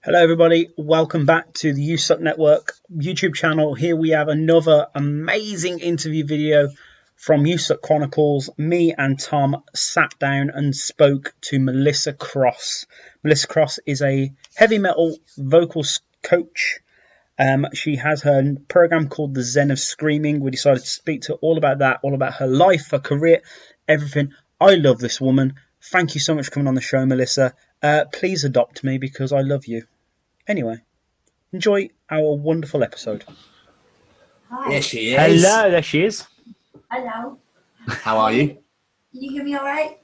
Hello, everybody. Welcome back to the USUK Network YouTube channel. Here we have another amazing interview video from USUK Chronicles. Me and Tom sat down and spoke to Melissa Cross. Melissa Cross is a heavy metal vocals coach. She has her program called the Zen of Screaming. We decided to speak to her all about that, all about her life, her career, everything. I love this woman. Thank you so much for coming on the show, Melissa. Please adopt me because I love you. Anyway, enjoy our wonderful episode. Hi. There she is. Hello, there she is. Hello. How are you? Can you hear me all right?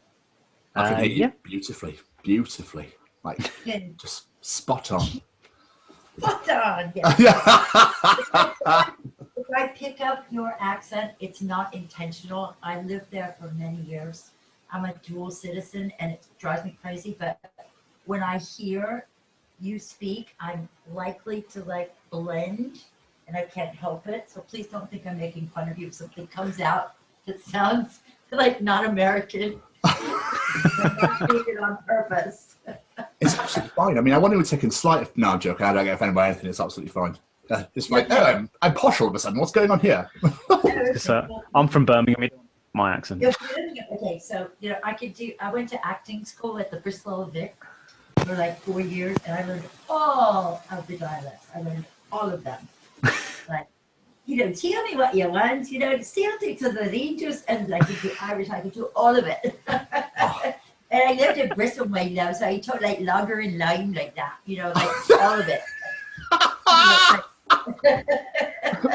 I can hear you Yeah. beautifully. Like, Good. just spot on. Spot on. Yeah. If I pick up your accent, it's not intentional. I lived there for many years. I'm a dual citizen and it drives me crazy. But when I hear you speak, I'm likely to blend and I can't help it. So please don't think I'm making fun of you if something comes out that sounds like not American. I'm not doing it on purpose. It's absolutely fine. I mean, I wonder if taking slight... No, I'm joking. I don't get offended by anything. It's absolutely fine. It's like, oh, I'm posh all of a sudden. What's going on here? I'm from Birmingham. My accent. Okay, so I went to acting school at the Bristol Vic for 4 years, and I learned all of the dialects. I learned all of them. Tell me what you want. Celtic to the Rangers, and I could do Irish. I could do all of it. And I lived in Bristol right now, so I taught lager and lime like that. All of it.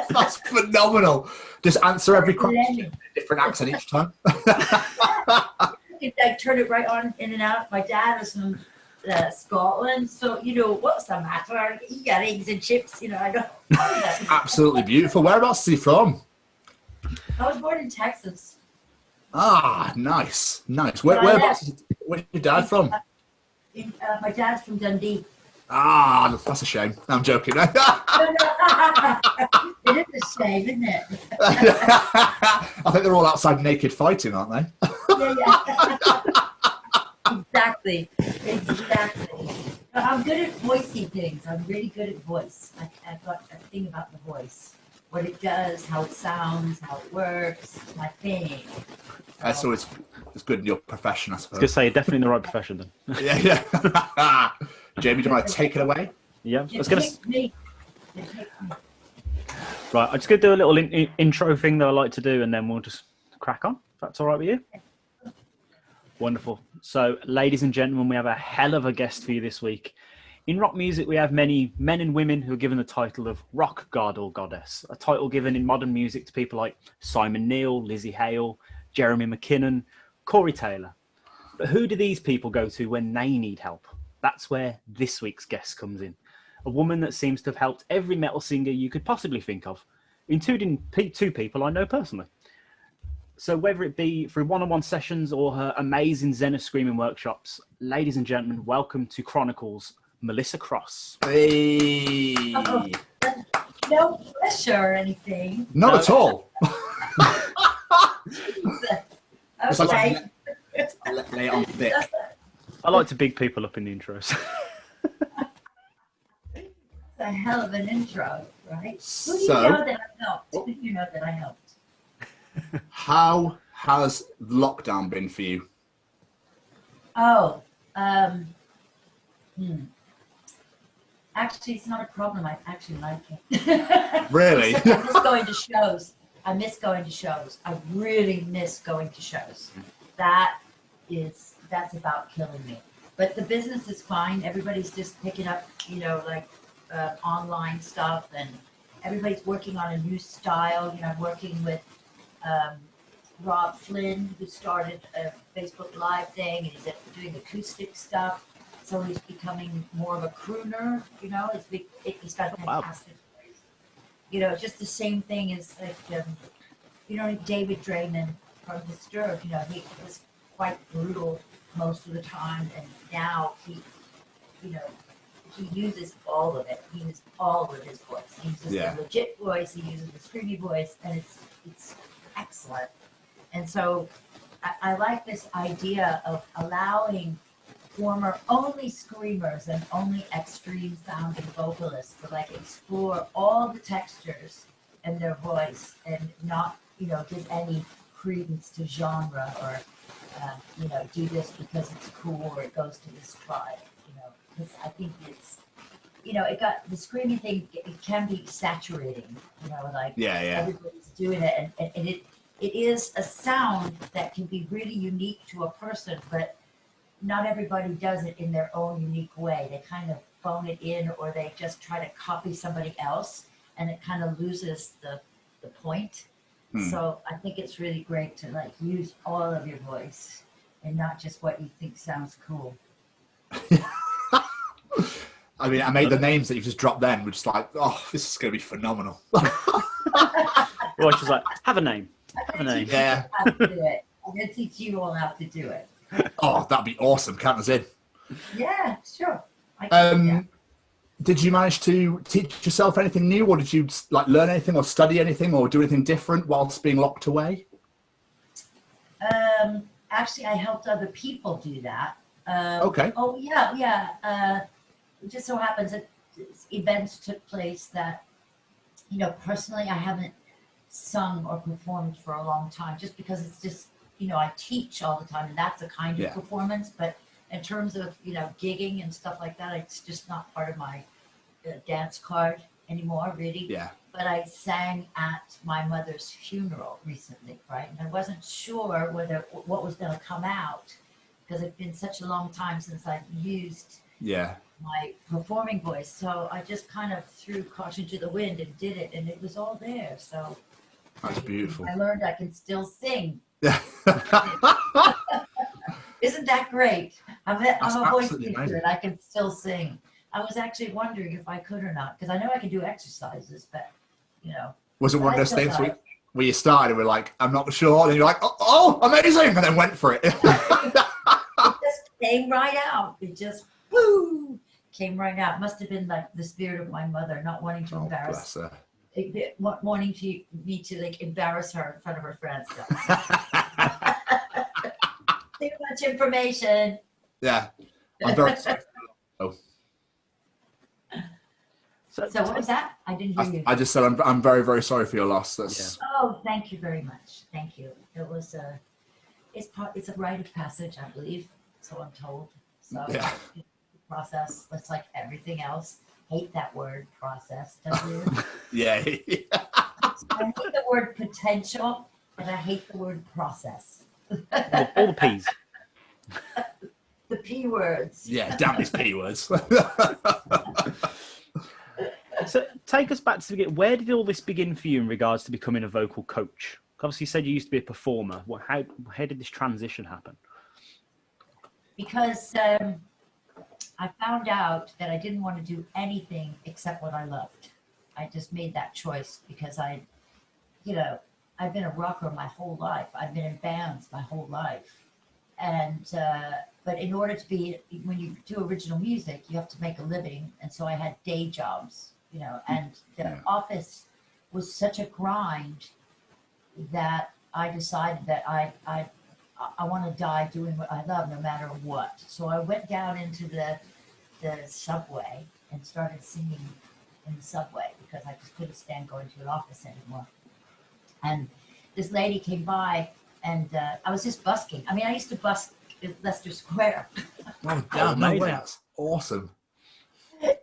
That's phenomenal. Just answer every question in a different accent each time. I turn it right on in and out. My dad was from Scotland, so what's the matter? You got eggs and chips, I don't. Absolutely beautiful. Whereabouts is he from? I was born in Texas. Ah, nice. Whereabouts is your dad from? My dad's from Dundee. Ah, that's a shame. I'm joking. It is a shame, isn't it? I think they're all outside naked fighting, aren't they? Yeah. Exactly. I'm good at voicey things. I'm really good at voice. I've got a thing about the voice. What it does, how it sounds, how it works. It's my thing. That's always it's good in your profession, I suppose. I was going to say, you're definitely in the right profession then. Yeah. Jamie, do you want to take it away? Yeah. I was going to. Me. Right, I'm just going to do a little intro thing that I like to do, and then we'll just crack on. If that's all right with you. Wonderful. So, ladies and gentlemen, we have a hell of a guest for you this week. In rock music, we have many men and women who are given the title of rock god or goddess, a title given in modern music to people like Simon Neil, Lizzie Hale, Jeremy McKinnon, Corey Taylor. But who do these people go to when they need help? That's where this week's guest comes in. A woman that seems to have helped every metal singer you could possibly think of, including two people I know personally. So whether it be through one-on-one sessions or her amazing Zen of Screaming workshops, ladies and gentlemen, welcome to Chronicles, Melissa Cross. Hey. No pressure or anything. Not at all. Okay. Lay it on thick. I like to big people up in the intros. It's a hell of an intro, right? Who do you So- know that I helped? Who do you know that I helped? How has lockdown been for you? Oh, actually, it's not a problem. I actually like it. Really? I miss going to shows. I really miss going to shows. That's about killing me. But the business is fine. Everybody's just picking up, online stuff, and everybody's working on a new style. I'm working with Rob Flynn, who started a Facebook Live thing, and he's doing acoustic stuff. So he's becoming more of a crooner. He's got a fantastic voice. Just the same thing as David Draymond from Disturbed. He was quite brutal most of the time, and now he uses all of it. He uses all of his voice. He uses the legit voice. He uses the screamy voice, and it's excellent. And so I like this idea of allowing former only screamers and only extreme sounding vocalists to like explore all the textures in their voice and not, give any credence to genre or, do this because it's cool or it goes to this tribe, because I think it's, it got the screaming thing, it can be saturating, like everybody's doing it and it is a sound that can be really unique to a person, but not everybody does it in their own unique way. They kind of phone it in or they just try to copy somebody else and it kind of loses the point. So I think it's really great to like use all of your voice and not just what you think sounds cool. I mean, I made the names that you just dropped then, which is like, oh, this is going to be phenomenal. Well, she's like, have a name. Have a name. Yeah. I'm going to teach you all how to do it. Oh, that'd be awesome. Count us in. Yeah, sure. I can do that. Did you manage to teach yourself anything new, or did you like learn anything or study anything or do anything different whilst being locked away? Actually, I helped other people do that. Okay. Oh, yeah. It just so happens that events took place that, personally, I haven't sung or performed for a long time just because it's just, I teach all the time and that's a kind of performance. But in terms of, gigging and stuff like that, it's just not part of my dance card anymore, really. Yeah. But I sang at my mother's funeral recently, right? And I wasn't sure what was going to come out because it's been such a long time since I've used my performing voice. So I just kind of threw caution to the wind and did it, and it was all there. So that's beautiful. I learned I can still sing. Isn't that great? I'm a voice teacher and I can still sing. I was actually wondering if I could or not, because I know I can do exercises, but, Was it one of those things where you started and were like, I'm not sure, and you're like, oh, amazing, and then went for it? It just came right out. It just, woo, came right out. Must have been like the spirit of my mother, not wanting to embarrass her. Wanting me to like embarrass her in front of her friends. Too much information. Yeah. I'm very sorry. So what was that? I didn't hear you. I just said I'm very, very sorry for your loss. That's Oh, thank you very much. Thank you. It was it's a rite of passage, I believe. So I'm told. So process. It's like everything else. Hate that word, process. Yeah. I hate the word potential, and I hate the word process. All the P's. The P words. Yeah, damn these P words. So take us back to the beginning. Where did all this begin for you in regards to becoming a vocal coach? Obviously, you said you used to be a performer. How did this transition happen? Because I found out that I didn't want to do anything except what I loved. I just made that choice because I've been a rocker my whole life. I've been in bands my whole life. And, but in order to when you do original music, you have to make a living. And so I had day jobs, and the office was such a grind that I decided that I want to die doing what I love no matter what. So I went down into the subway and started singing in the subway because I just couldn't stand going to an office anymore. And this lady came by and I was just busking. I mean, I used to busk at Leicester Square. Oh, damn, no way. That's awesome.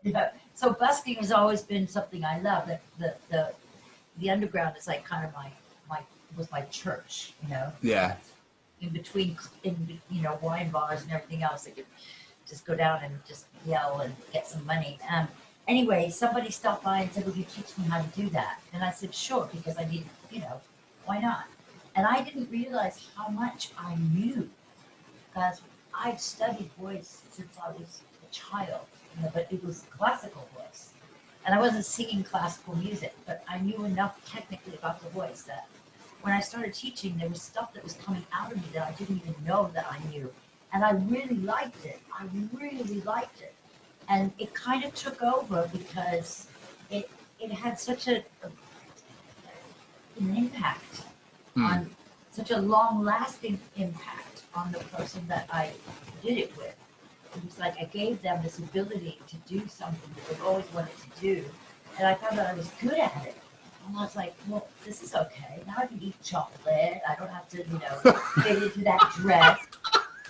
Yeah. So busking has always been something I love. The underground is like kind of was my church, Yeah. In between, wine bars and everything else, I could just go down and just yell and get some money. Anyway, somebody stopped by and said, "Would you teach me how to do that?" And I said, "Sure," because I need, why not? And I didn't realize how much I knew because I'd studied voice since I was a child, but it was classical voice. And I wasn't singing classical music, but I knew enough technically about the voice that when I started teaching, there was stuff that was coming out of me that I didn't even know that I knew. And I really liked it. And it kind of took over because it had such an impact on such a long-lasting impact on the person that I did it with. it was like I gave them this ability to do something that they've always wanted to do. And I found that I was good at it. And I was like, well, this is okay. Now I can eat chocolate. I don't have to, fit into that dress.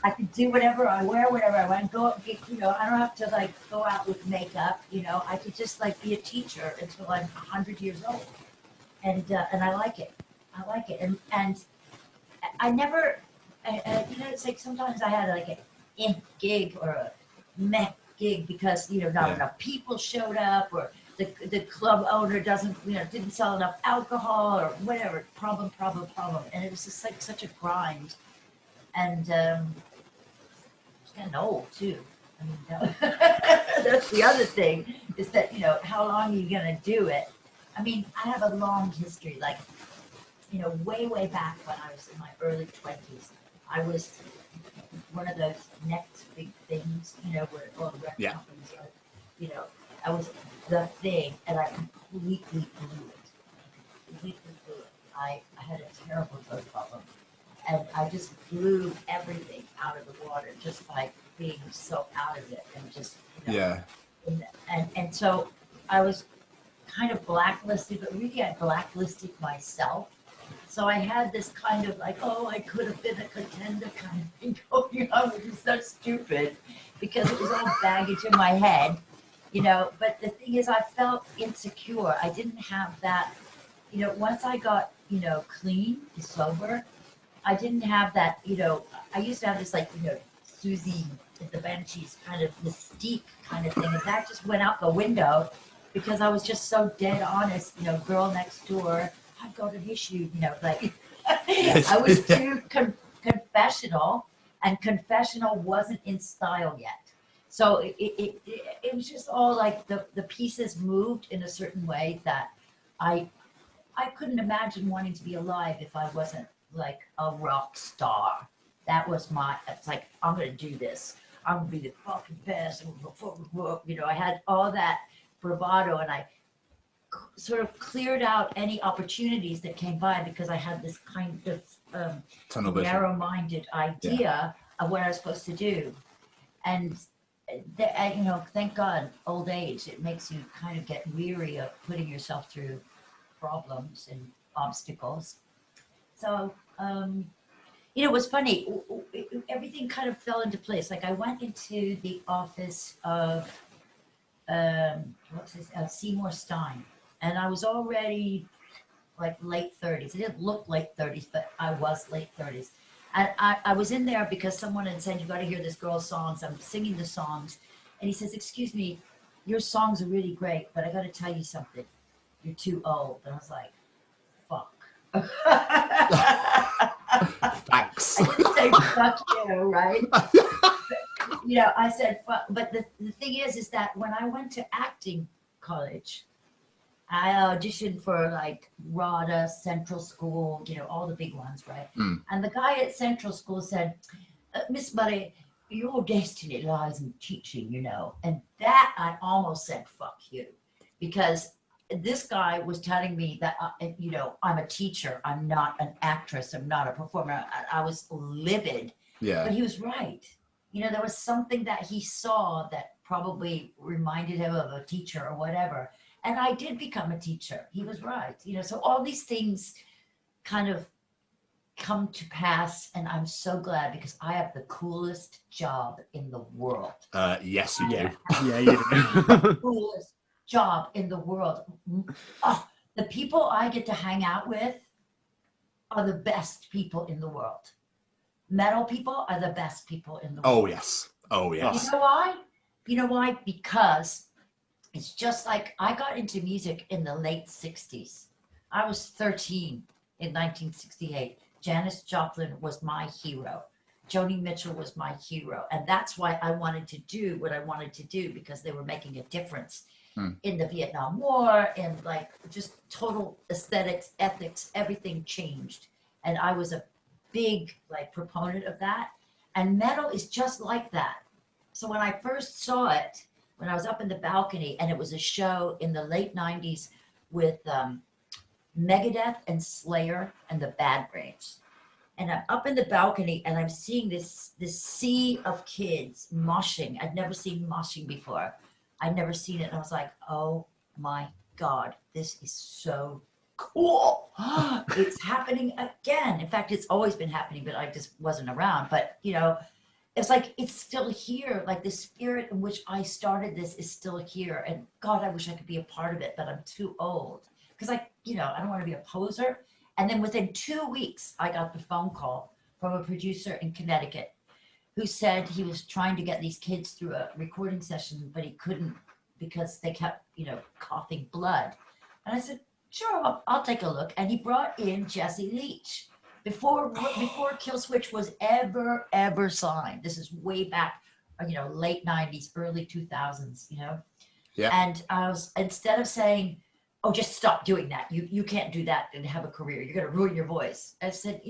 I can do whatever I wear, whatever I want. Go, I don't have to like go out with makeup. I could just like be a teacher until I'm 100 years old. And I like it. I like it. And I never, it's like sometimes I had like an gig or a meh gig because, not enough people showed up, or the club owner didn't sell enough alcohol, or whatever, problem. And it was just like such a grind. And it's getting old too. I mean, that's the other thing, is that, how long are you going to do it? I mean, I have a long history, like, way back when I was in my early 20s, I was one of those next big things, where all the record companies are, I was the thing, and I completely blew it. I had a terrible drug problem, and I just blew everything out of the water just by being so out of it, and just, and so I was kind of blacklisted, but really I blacklisted myself. So I had this kind of like, I could have been a contender kind of thing going on, which is so stupid because it was all baggage in my head, But the thing is, I felt insecure. I didn't have that, once I got, clean, sober, I didn't have that, I used to have this like, Susie at the Banshees kind of mystique kind of thing. And that just went out the window because I was just so dead honest, girl next door. I'd go to his shoot, like I was too confessional, and confessional wasn't in style yet. So it was just all like the pieces moved in a certain way that I couldn't imagine wanting to be alive if I wasn't like a rock star. That was it's like, I'm going to do this. I'm going to be the fucking best. I had all that bravado, and I sort of cleared out any opportunities that came by because I had this kind of narrow-minded idea of what I was supposed to do. And, thank God, old age, it makes you kind of get weary of putting yourself through problems and obstacles. So, it was funny. Everything kind of fell into place. Like I went into the office of Seymour Stein. And I was already like late 30s. I didn't look late 30s, but I was late 30s. And I was in there because someone had said, you got to hear this girl's songs. I'm singing the songs. And he says, excuse me, your songs are really great, but I got to tell you something. You're too old. And I was like, fuck. Thanks. I didn't say fuck you, right? I said fuck. But the thing is that when I went to acting college, I auditioned for like RADA, Central School, all the big ones, right? Mm. And the guy at Central School said, Miss Murray, your destiny lies in teaching, And that I almost said, fuck you. Because this guy was telling me that, I'm a teacher. I'm not an actress. I'm not a performer. I was livid. Yeah. But he was right. There was something that he saw that probably reminded him of a teacher or whatever. And I did become a teacher. He was right. So all these things kind of come to pass. And I'm so glad because I have the coolest job in the world. Yes, you do. Yeah, you do. The coolest job in the world. The people I get to hang out with are the best people in the world. Metal people are the best people in the world. Oh, yes. Oh, yes. You know why? You know why? Because it's just like I got into music in the late 60s. I was 13 in 1968. Janis Joplin was my hero. Joni Mitchell was my hero. And that's why I wanted to do what I wanted to do, because they were making a difference in the Vietnam War, and like just total aesthetics, ethics, everything changed. And I was a big like proponent of that. And metal is just like that. So when I first saw it, when I was up in the balcony, and it was a show in the late 90s with Megadeth and Slayer and the Bad Brains. And I'm up in the balcony and I'm seeing this sea of kids moshing. I'd never seen moshing before. I'd never seen it. And I was like, oh my God, this is so cool. It's happening again. In fact, it's always been happening, but I just wasn't around. But, you know, it's like, it's still here. Like the spirit in which I started this is still here. And God, I wish I could be a part of it, but I'm too old. Because I don't want to be a poser. And then within 2 weeks, I got the phone call from a producer in Connecticut who said he was trying to get these kids through a recording session, but he couldn't because they kept, coughing blood. And I said, sure, I'll take a look. And he brought in Jesse Leach before Kill Switch was ever signed. This is way back, late 90s, early 2000s, Yeah. And I was, instead of saying, oh, just stop doing that. You can't do that and have a career. You're going to ruin your voice. I said,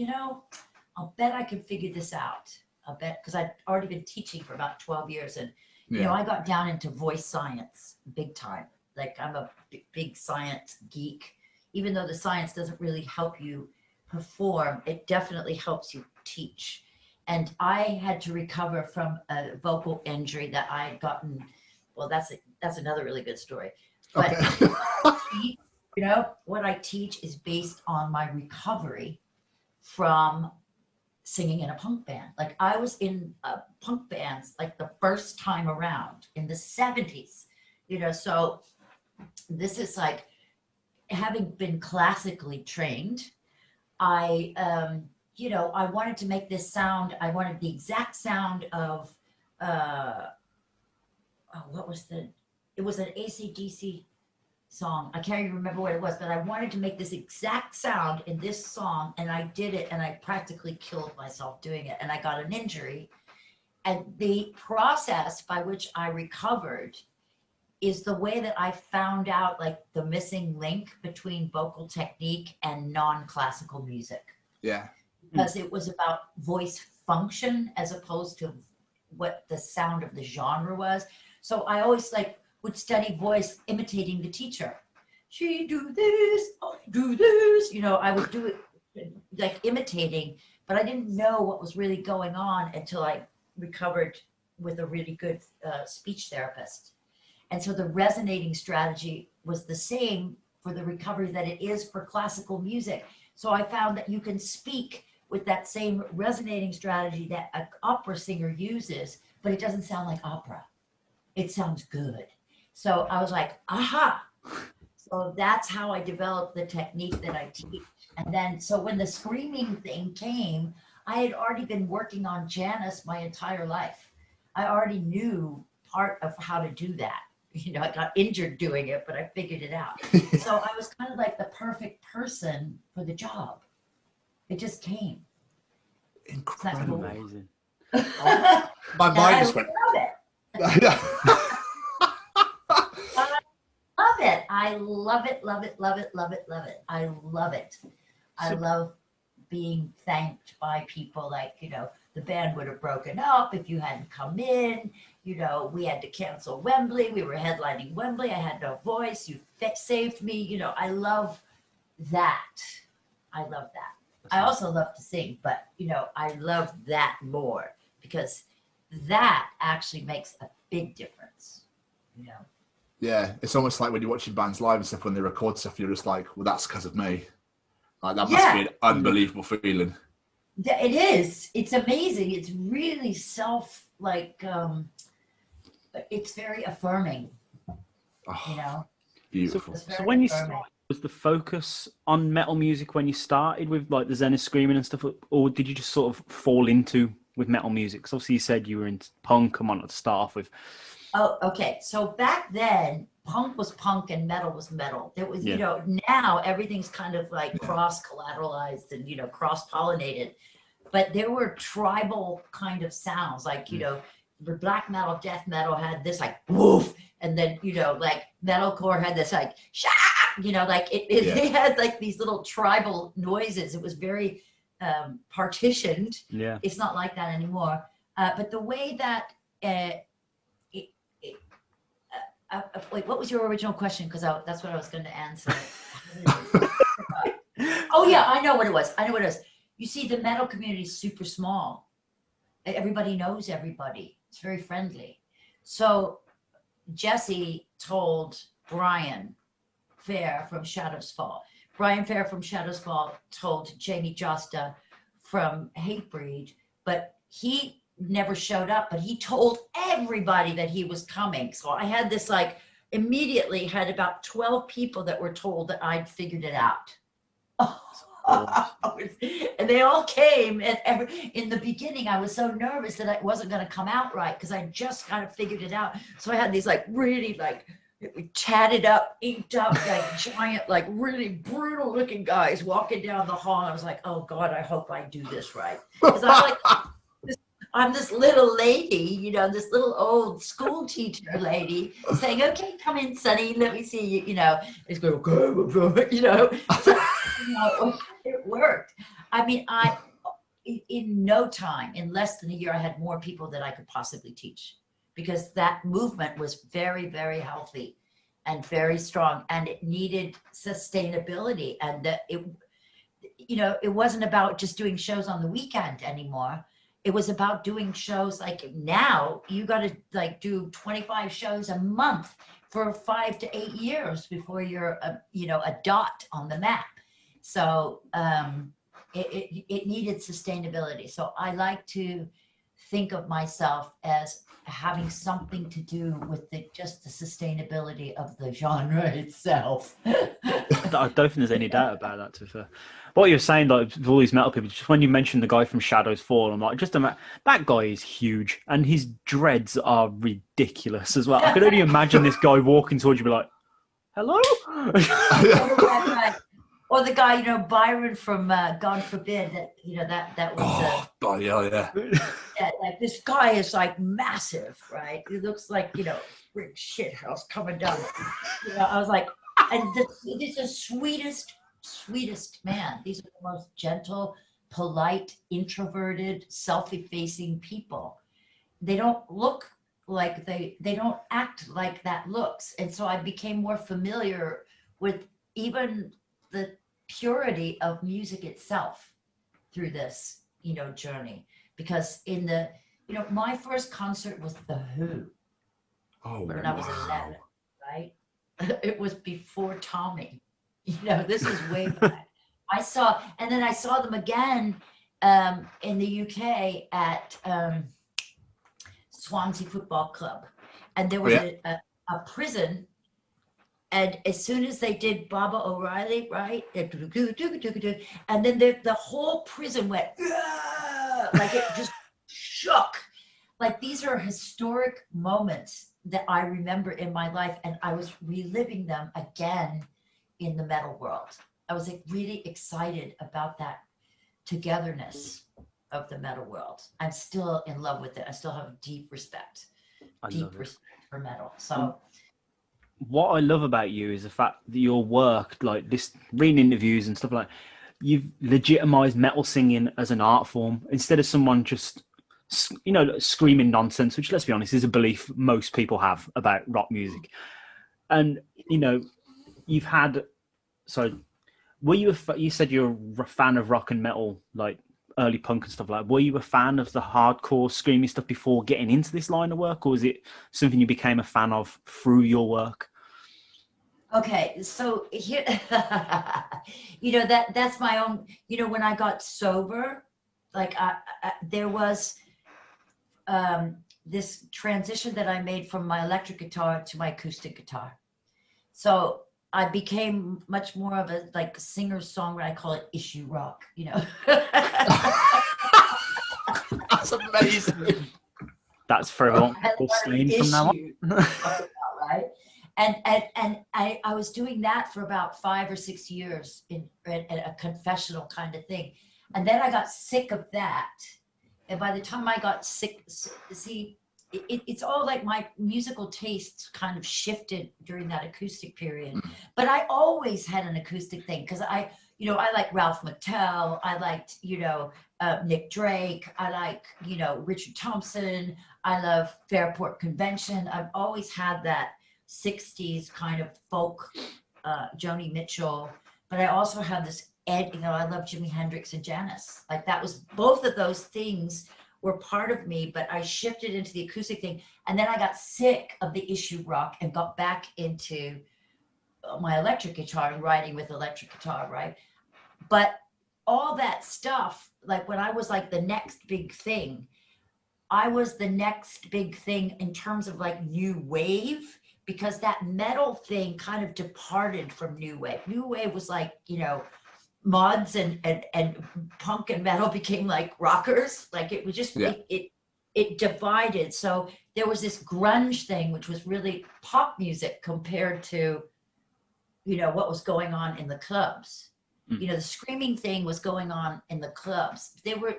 I'll bet I can figure this out. I'll bet, because I'd already been teaching for about 12 years. And, I got down into voice science big time. Like I'm a big science geek. Even though the science doesn't really help you perform, it definitely helps you teach. And I had to recover from a vocal injury that I had gotten. Well, that's another really good story. But Okay. what I teach is based on my recovery from singing in a punk band. Like I was in punk bands like the first time around in the 70s, so this is like having been classically trained. I wanted to make this sound. I wanted the exact sound of, it was an AC/DC song. I can't even remember what it was, but I wanted to make this exact sound in this song, and I did it, and I practically killed myself doing it, and I got an injury. And the process by which I recovered is the way that I found out like the missing link between vocal technique and non-classical music. Yeah. Because it was about voice function as opposed to what the sound of the genre was. So I always would study voice imitating the teacher. She do this, I do this. I would do it like imitating, but I didn't know what was really going on until I recovered with a really good speech therapist. And so the resonating strategy was the same for the recovery that it is for classical music. So I found that you can speak with that same resonating strategy that an opera singer uses, but it doesn't sound like opera. It sounds good. So I was like, aha. So that's how I developed the technique that I teach. And then, so when the screaming thing came, I had already been working on Janice my entire life. I already knew part of how to do that. I got injured doing it, but I figured it out. So I was kind of like the perfect person for the job. It just came. Incredible. Amazing. My mind just went. I love it. Love it. I love it. I love being thanked by people like, the band would have broken up if you hadn't come in. We had to cancel Wembley. We were headlining Wembley. I had no voice. You saved me. I love that. I also love to sing, but, I love that more because that actually makes a big difference, Yeah, it's almost like when you're watching bands live and stuff, when they record stuff, you're just like, well, that's because of me. Like that must be an unbelievable feeling. Yeah, it is. It's amazing. It's really it's very affirming, Beautiful. So when you started, was the focus on metal music when you started with like the Zen of Screaming and stuff, or did you just sort of fall into with metal music? Because obviously you said you were into punk. I might not start off with. Oh, okay. So back then, punk was punk and metal was metal. There was, now everything's kind of like cross-collateralized and, cross-pollinated. But there were tribal kind of sounds, like, the black metal, death metal had this like woof. And then, like metalcore had this like, shah, it had like these little tribal noises. It was very partitioned. Yeah. It's not like that anymore. But the way that, wait, what was your original question? Because that's what I was going to answer. Oh yeah, I know what it was. you see, the metal community is super small. Everybody knows everybody. It's very friendly. So Jesse told Brian Fair from Shadows Fall. Brian Fair from Shadows Fall told Jamie Josta from Hatebreed, but he never showed up, but he told everybody that he was coming. So I had this, like, immediately had about 12 people that were told that I'd figured it out. And they all came, and in the beginning I was so nervous that I wasn't going to come out right because I just kind of figured it out. So I had these like really like tatted up, inked up, like giant, like really brutal looking guys walking down the hall. I was like, oh God, I hope I do this right. Because I'm this little lady, you know, this little old school teacher lady saying, okay, come in, Sonny, let me see you, you know. It's going, okay, you know. So, you know, it worked. I mean, in no time, in less than a year, I had more people than I could possibly teach because that movement was very, very healthy and very strong, and it needed sustainability. And it, you know, it wasn't about just doing shows on the weekend anymore. It was about doing shows like now you got to like do 25 shows a month for 5 to 8 years before you're you know, a dot on the map. So it needed sustainability. So I like to think of myself as having something to do with just the sustainability of the genre itself. I don't think there's any doubt about that, to be fair. What you're saying, like, with all these metal people, just when you mentioned the guy from Shadows Fall, I'm like, that guy is huge, and his dreads are ridiculous as well. I could only imagine this guy walking towards you, be like, hello? Or the guy, you know, Byron from God Forbid, that, you know, that was yeah. Yeah, like this guy is like massive, right? He looks like, you know, big shit house coming down. You know, I was like, and this is sweetest man. These are the most gentle, polite, introverted, self-effacing people. They don't look like they don't act like that looks. And so I became more familiar with even the purity of music itself through this, you know, journey. Because in the, you know, my first concert was The Who. When I was 11, right? It was before Tommy. You know, this was way back. I saw them again in the UK at Swansea Football Club. And there was a prison. And as soon as they did Baba O'Reilly, right? And then the whole prison went, like it just shook. Like these are historic moments that I remember in my life. And I was reliving them again in the metal world. I was like really excited about that togetherness of the metal world. I'm still in love with it. I still have deep respect for metal. So what I love about you is the fact that your work, like this, reading interviews and stuff like that, you've legitimized metal singing as an art form instead of someone just, you know, screaming nonsense, which, let's be honest, is a belief most people have about rock music. And, you know, you've had, were you you said you're a fan of rock and metal, like early punk and stuff like that. Were you a fan of the hardcore screaming stuff before getting into this line of work, or is it something you became a fan of through your work? Okay, so here, you know, that's my own, you know, when I got sober, like there was this transition that I made from my electric guitar to my acoustic guitar. So I became much more of a like singer-songwriter. I call it issue rock, you know. That's amazing. That's for everyone. We'll stream from now on. Right? And I was doing that for about 5 or 6 years in a confessional kind of thing. And then I got sick of that. And by the time I got sick, see, it's all like my musical tastes kind of shifted during that acoustic period. But I always had an acoustic thing because I like Ralph McTell. I liked, you know, Nick Drake. I like, you know, Richard Thompson. I love Fairport Convention. I've always had that 60s kind of folk, Joni Mitchell. But I also have this Ed, I love Jimi Hendrix and Janis. Like that was, both of those things were part of me, but I shifted into the acoustic thing. And then I got sick of the issue rock and got back into my electric guitar and writing with electric guitar, right? But all that stuff, like when I was like the next big thing, I was the next big thing in terms of like new wave, because that metal thing kind of departed from new wave. New wave was like, mods and punk and metal became like rockers. Like it was just, it divided. So there was this grunge thing, which was really pop music compared to, what was going on in the clubs. The screaming thing was going on in the clubs. They were,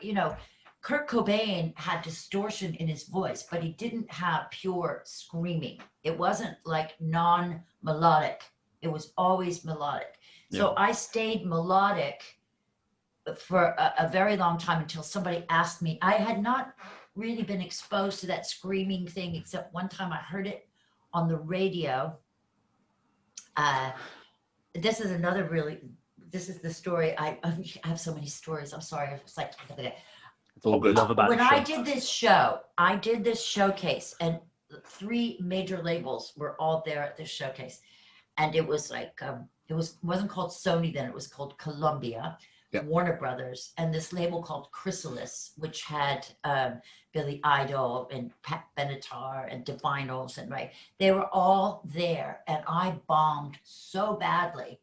Kurt Cobain had distortion in his voice, but he didn't have pure screaming. It wasn't like non-melodic. It was always melodic. So I stayed melodic for a very long time until somebody asked me. I had not really been exposed to that screaming thing, except one time I heard it on the radio. This is the story. I have so many stories. I'm sorry. It's like, it's all good. When I did this show, I did this showcase, and 3 major labels were all there at this showcase. And it was like, wasn't called Sony then, it was called Columbia, Warner Brothers, and this label called Chrysalis, which had Billy Idol and Pat Benatar and Divinyls, and they were all there. And I bombed so badly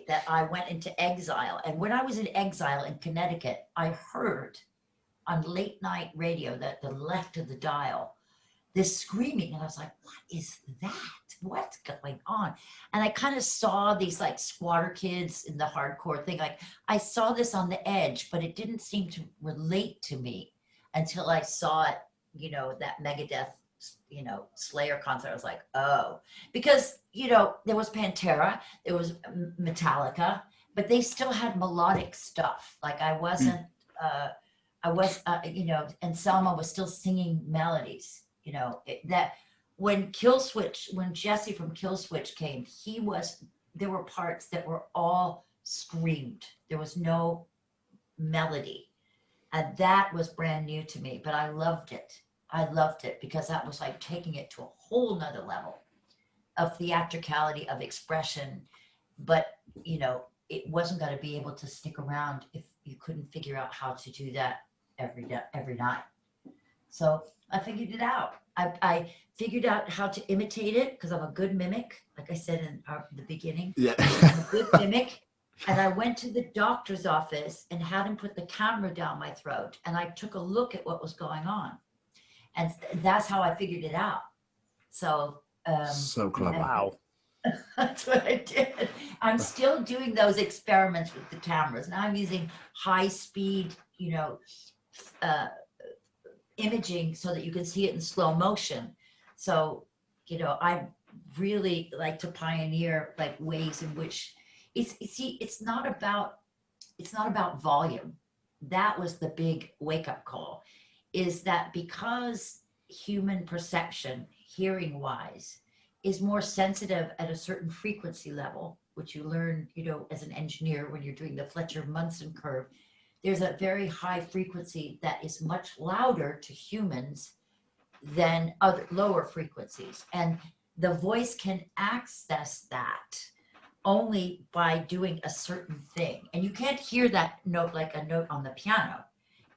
that I went into exile. And when I was in exile in Connecticut, I heard on late night radio, that the left of the dial, this screaming, and I was like, what is that? What's going on? And I kind of saw these like squatter kids in the hardcore thing. Like I saw this on the edge, but it didn't seem to relate to me until I saw it, that Megadeth, Slayer concert. I was like, oh, because, there was Pantera, there was Metallica, but they still had melodic stuff. Like I wasn't, and Selma was still singing melodies. That when Jesse from Killswitch came, there were parts that were all screamed. There was no melody. And that was brand new to me, but I loved it. I loved it because that was like taking it to a whole nother level of theatricality, of expression. But, it wasn't going to be able to stick around if you couldn't figure out how to do that every night. So I figured it out. I figured out how to imitate it because I'm a good mimic, like I said in the beginning. Yeah. I'm a good mimic. And I went to the doctor's office and had him put the camera down my throat. And I took a look at what was going on. And that's how I figured it out. So. So clever. Wow. That's what I did. I'm still doing those experiments with the cameras. Now I'm using high speed, imaging so that you can see it in slow motion. So, I really like to pioneer like ways in which it's not about volume. That was the big wake up call, is that because human perception, hearing wise, is more sensitive at a certain frequency level, which you learn, as an engineer when you're doing the Fletcher-Munson curve. There's a very high frequency that is much louder to humans than other lower frequencies. And the voice can access that only by doing a certain thing. And you can't hear that note like a note on the piano.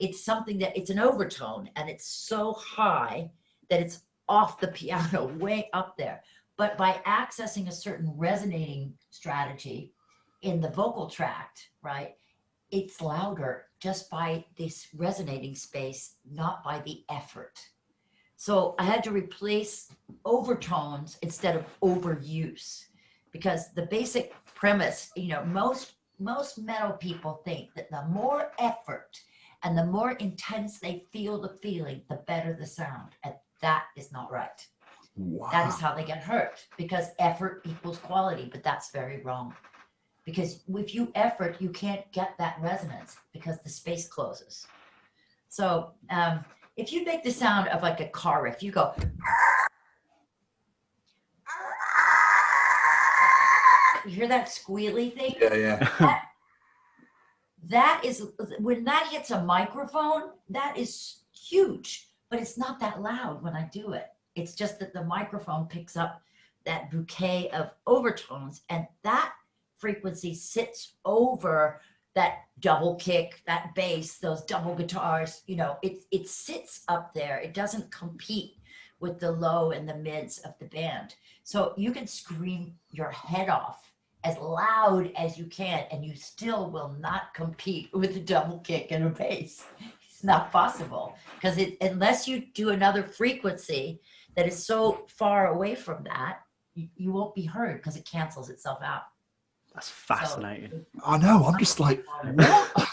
It's something that it's an overtone, and it's so high that it's off the piano, way up there. But by accessing a certain resonating strategy in the vocal tract, it's louder just by this resonating space, not by the effort. So I had to replace overtones instead of overuse, because the basic premise, most metal people think that the more effort and the more intense they feel the feeling, the better the sound. And that is not right. Wow. That is how they get hurt, because effort equals quality, but that's very wrong. Because if you effort, you can't get that resonance because the space closes. So if you make the sound of like a car, if you go, You hear that squealy thing? Yeah. That is, when that hits a microphone, that is huge, but it's not that loud when I do it. It's just that the microphone picks up that bouquet of overtones, and that frequency sits over that double kick, that bass, those double guitars. It sits up there. It doesn't compete with the low and the mids of the band. So you can scream your head off as loud as you can, and you still will not compete with a double kick and a bass. It's not possible, because unless you do another frequency that is so far away from that, you won't be heard, because it cancels itself out. That's fascinating. So, I know. I'm just like, what?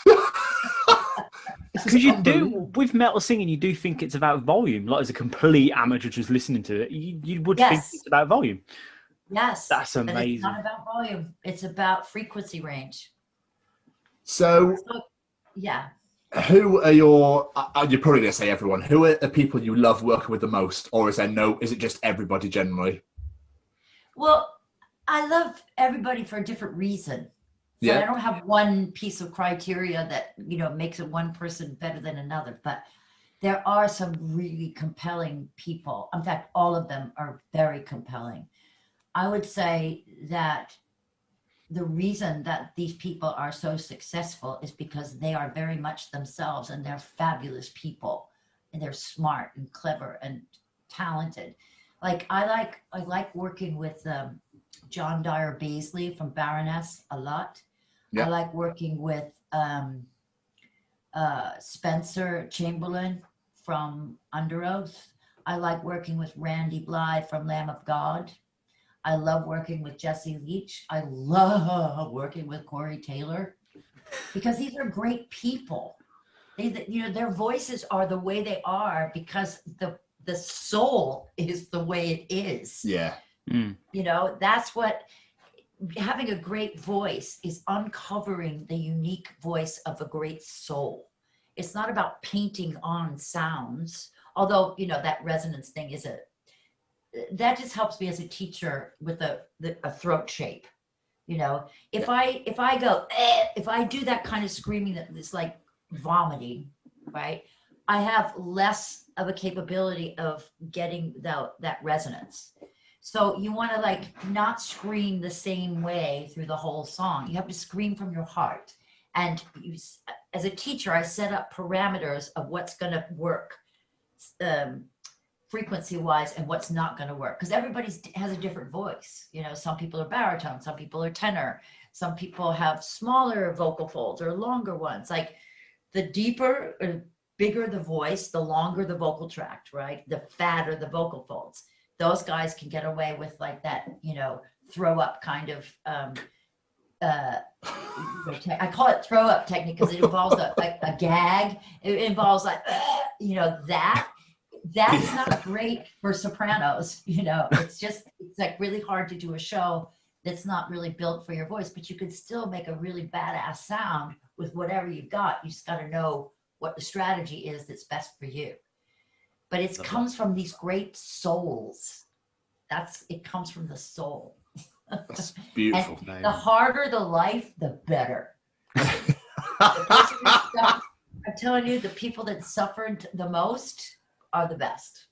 Because you do, with metal singing, you do think it's about volume. Like, as a complete amateur just listening to it, you would think it's about volume. Yes. That's amazing. But it's not about volume. It's about frequency range. So yeah. Who are you're probably going to say everyone. Who are the people you love working with the most? Or is it just everybody generally? Well, I love everybody for a different reason. So I don't have one piece of criteria that, makes one person better than another, but there are some really compelling people. In fact, all of them are very compelling. I would say that the reason that these people are so successful is because they are very much themselves, and they're fabulous people, and they're smart and clever and talented. Like I like working with John Dyer Baisley from Baroness a lot. I like working with Spencer Chamberlain from Under Oath. I like working with Randy Blythe from Lamb of God. I love working with Jesse Leach. I love working with Corey Taylor, because these are great people. Their voices are the way they are because the soul is the way it is. Yeah. That's what having a great voice is, uncovering the unique voice of a great soul. It's not about painting on sounds, although, that resonance thing that just helps me as a teacher with a throat shape. If I go, if I do that kind of screaming that's like vomiting, right? I have less of a capability of getting that resonance. So you want to not scream the same way through the whole song. You have to scream from your heart. And as a teacher, I set up parameters of what's going to work frequency-wise and what's not going to work. Because everybody has a different voice. Some people are baritone, some people are tenor, some people have smaller vocal folds or longer ones. Like the deeper or bigger the voice, the longer the vocal tract, right? The fatter the vocal folds. Those guys can get away with that, throw up kind of, I call it throw up technique because it involves a gag. It involves that's not great for sopranos. It's really hard to do a show that's not really built for your voice, but you could still make a really badass sound with whatever you've got. You just got to know what the strategy is that's best for you. But it comes from these great souls. It comes from the soul. That's beautiful. And the harder the life, the better. I'm telling you, the people that suffered the most are the best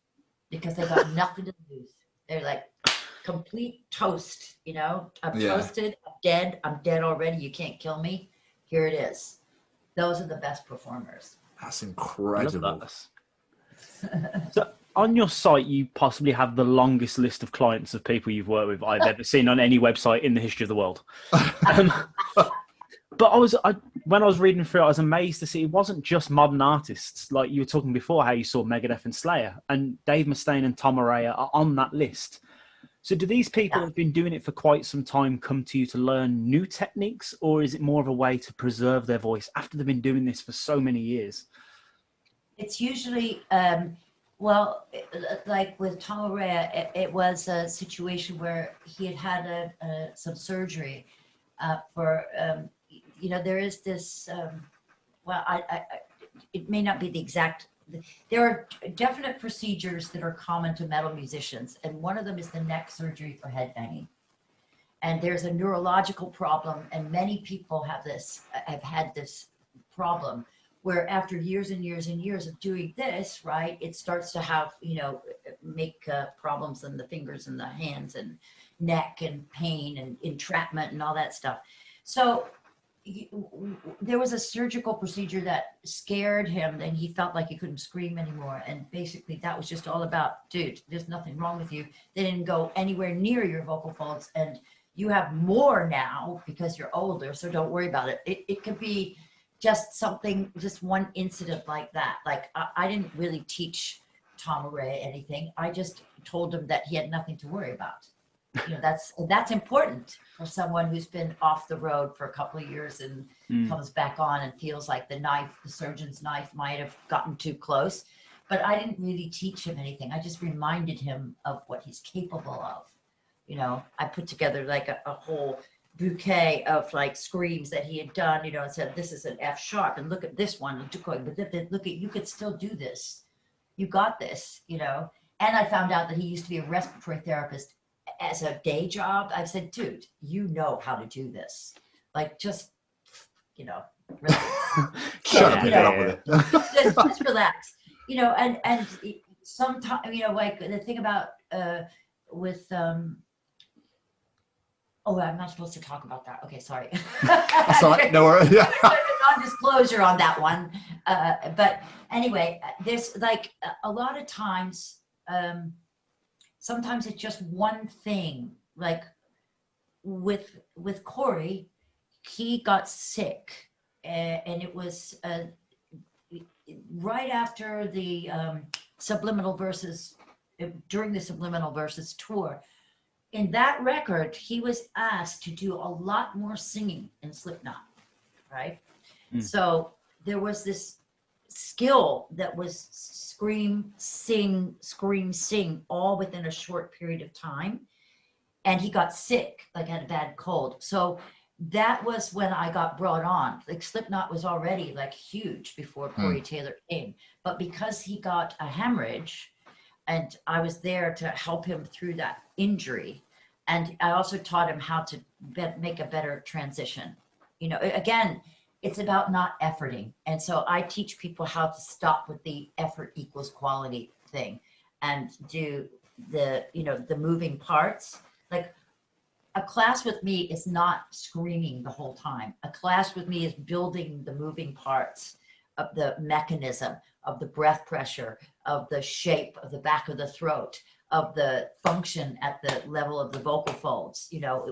because they got nothing to lose. They're like complete toast. I'm toasted. I'm dead already. You can't kill me. Here it is. Those are the best performers. That's incredible. So on your site, you possibly have the longest list of clients of people you've worked with I've ever seen on any website in the history of the world. But when I was reading through it, I was amazed to see it wasn't just modern artists. Like you were talking before, how you saw Megadeth and Slayer, and Dave Mustaine and Tom Araya are on that list. So do these people who've been doing it for quite some time come to you to learn new techniques, or is it more of a way to preserve their voice after they've been doing this for so many years? It's usually, like with Tom Araya, it was a situation where he had some surgery for, there is this, it may not be the exact, there are definite procedures that are common to metal musicians, and one of them is the neck surgery for headbanging. And there's a neurological problem, and many people have had this problem where after years and years and years of doing this, right, it starts to have, make problems in the fingers and the hands and neck and pain and entrapment and all that stuff. So there was a surgical procedure that scared him, and he felt like he couldn't scream anymore. And basically that was just all about, dude, there's nothing wrong with you. They didn't go anywhere near your vocal folds, and you have more now because you're older, so don't worry about it. It could be just something, just one incident like that. Like I didn't really teach Tom Array anything. I just told him that he had nothing to worry about. That's important for someone who's been off the road for a couple of years and comes back on and feels like the surgeon's knife might have gotten too close. But I didn't really teach him anything. I just reminded him of what he's capable of. I put together like a whole bouquet of like screams that he had done, and said, this is an F sharp, and look at this one, but look at, you could still do this. You got this, And I found out that he used to be a respiratory therapist as a day job. I said, dude, you know how to do this. Like, just, relax. Shut up and get on with it. just relax, and sometimes, like the thing about, with, oh, I'm not supposed to talk about that. Okay, sorry. That's all right. No worries. Yeah. Non-disclosure on that one. But anyway, there's like a lot of times, sometimes it's just one thing. Like with Corey, he got sick, and it was right after the Subliminal Verses, during the Subliminal Verses tour. In that record, he was asked to do a lot more singing in Slipknot, right? So there was this skill that was scream, sing, all within a short period of time. And he got sick, like had a bad cold. So that was when I got brought on. Like Slipknot was already like huge before Corey Taylor came. But because he got a hemorrhage, and I was there to help him through that injury. And I also taught him how to make a better transition. Again, it's about not efforting. And so I teach people how to stop with the effort equals quality thing and do the moving parts. Like a class with me is not screaming the whole time. A class with me is building the moving parts of the mechanism, of the breath pressure, of the shape of the back of the throat, of the function at the level of the vocal folds.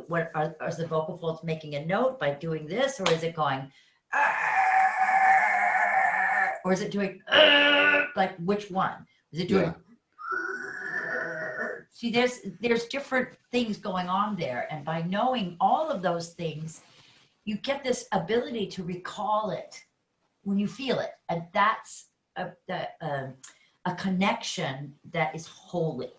What are the vocal folds making a note by doing this, or is it going, or is it doing, like which one? Is it doing? See, there's different things going on there, and by knowing all of those things, you get this ability to recall it when you feel it, and that's a connection that is holy.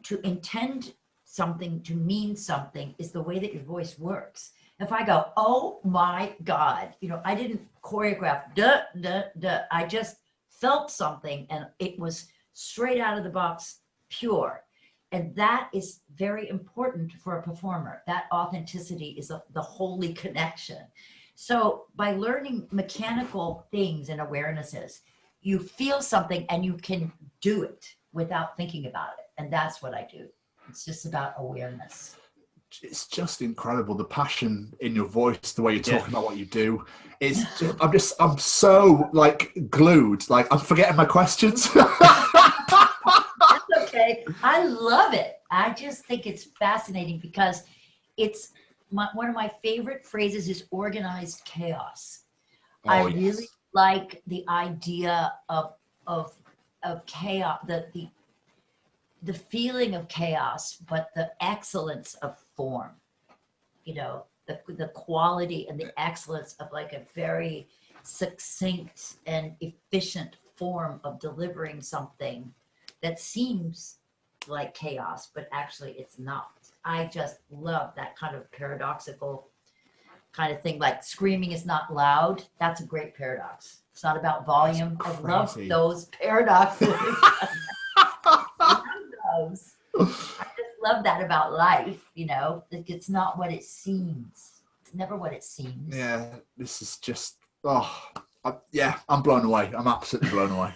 To intend something to mean something is the way that your voice works. If I go, oh my God, I didn't choreograph, duh, duh, duh. I just felt something, and it was straight out of the box, pure. And that is very important for a performer. That authenticity is the holy connection. So by learning mechanical things and awarenesses, you feel something and you can do it without thinking about it. And that's what I do. It's just about awareness. It's just incredible, the passion in your voice, the way you're talking about what you do. It's just, I'm so like glued, like I'm forgetting my questions. That's okay. I love it. I just think it's fascinating because it's one of my favorite phrases is organized chaos. I really like the idea of chaos, the feeling of chaos, but the excellence of form, the quality and the excellence of like a very succinct and efficient form of delivering something that seems like chaos, but actually it's not. I just love that kind of paradoxical kind of thing. Like screaming is not loud. That's a great paradox. It's not about volume. I love those paradoxes. I just love that about life, you know, like it's not what it seems. It's never what it seems. Yeah, this is just, I'm blown away. I'm absolutely blown away.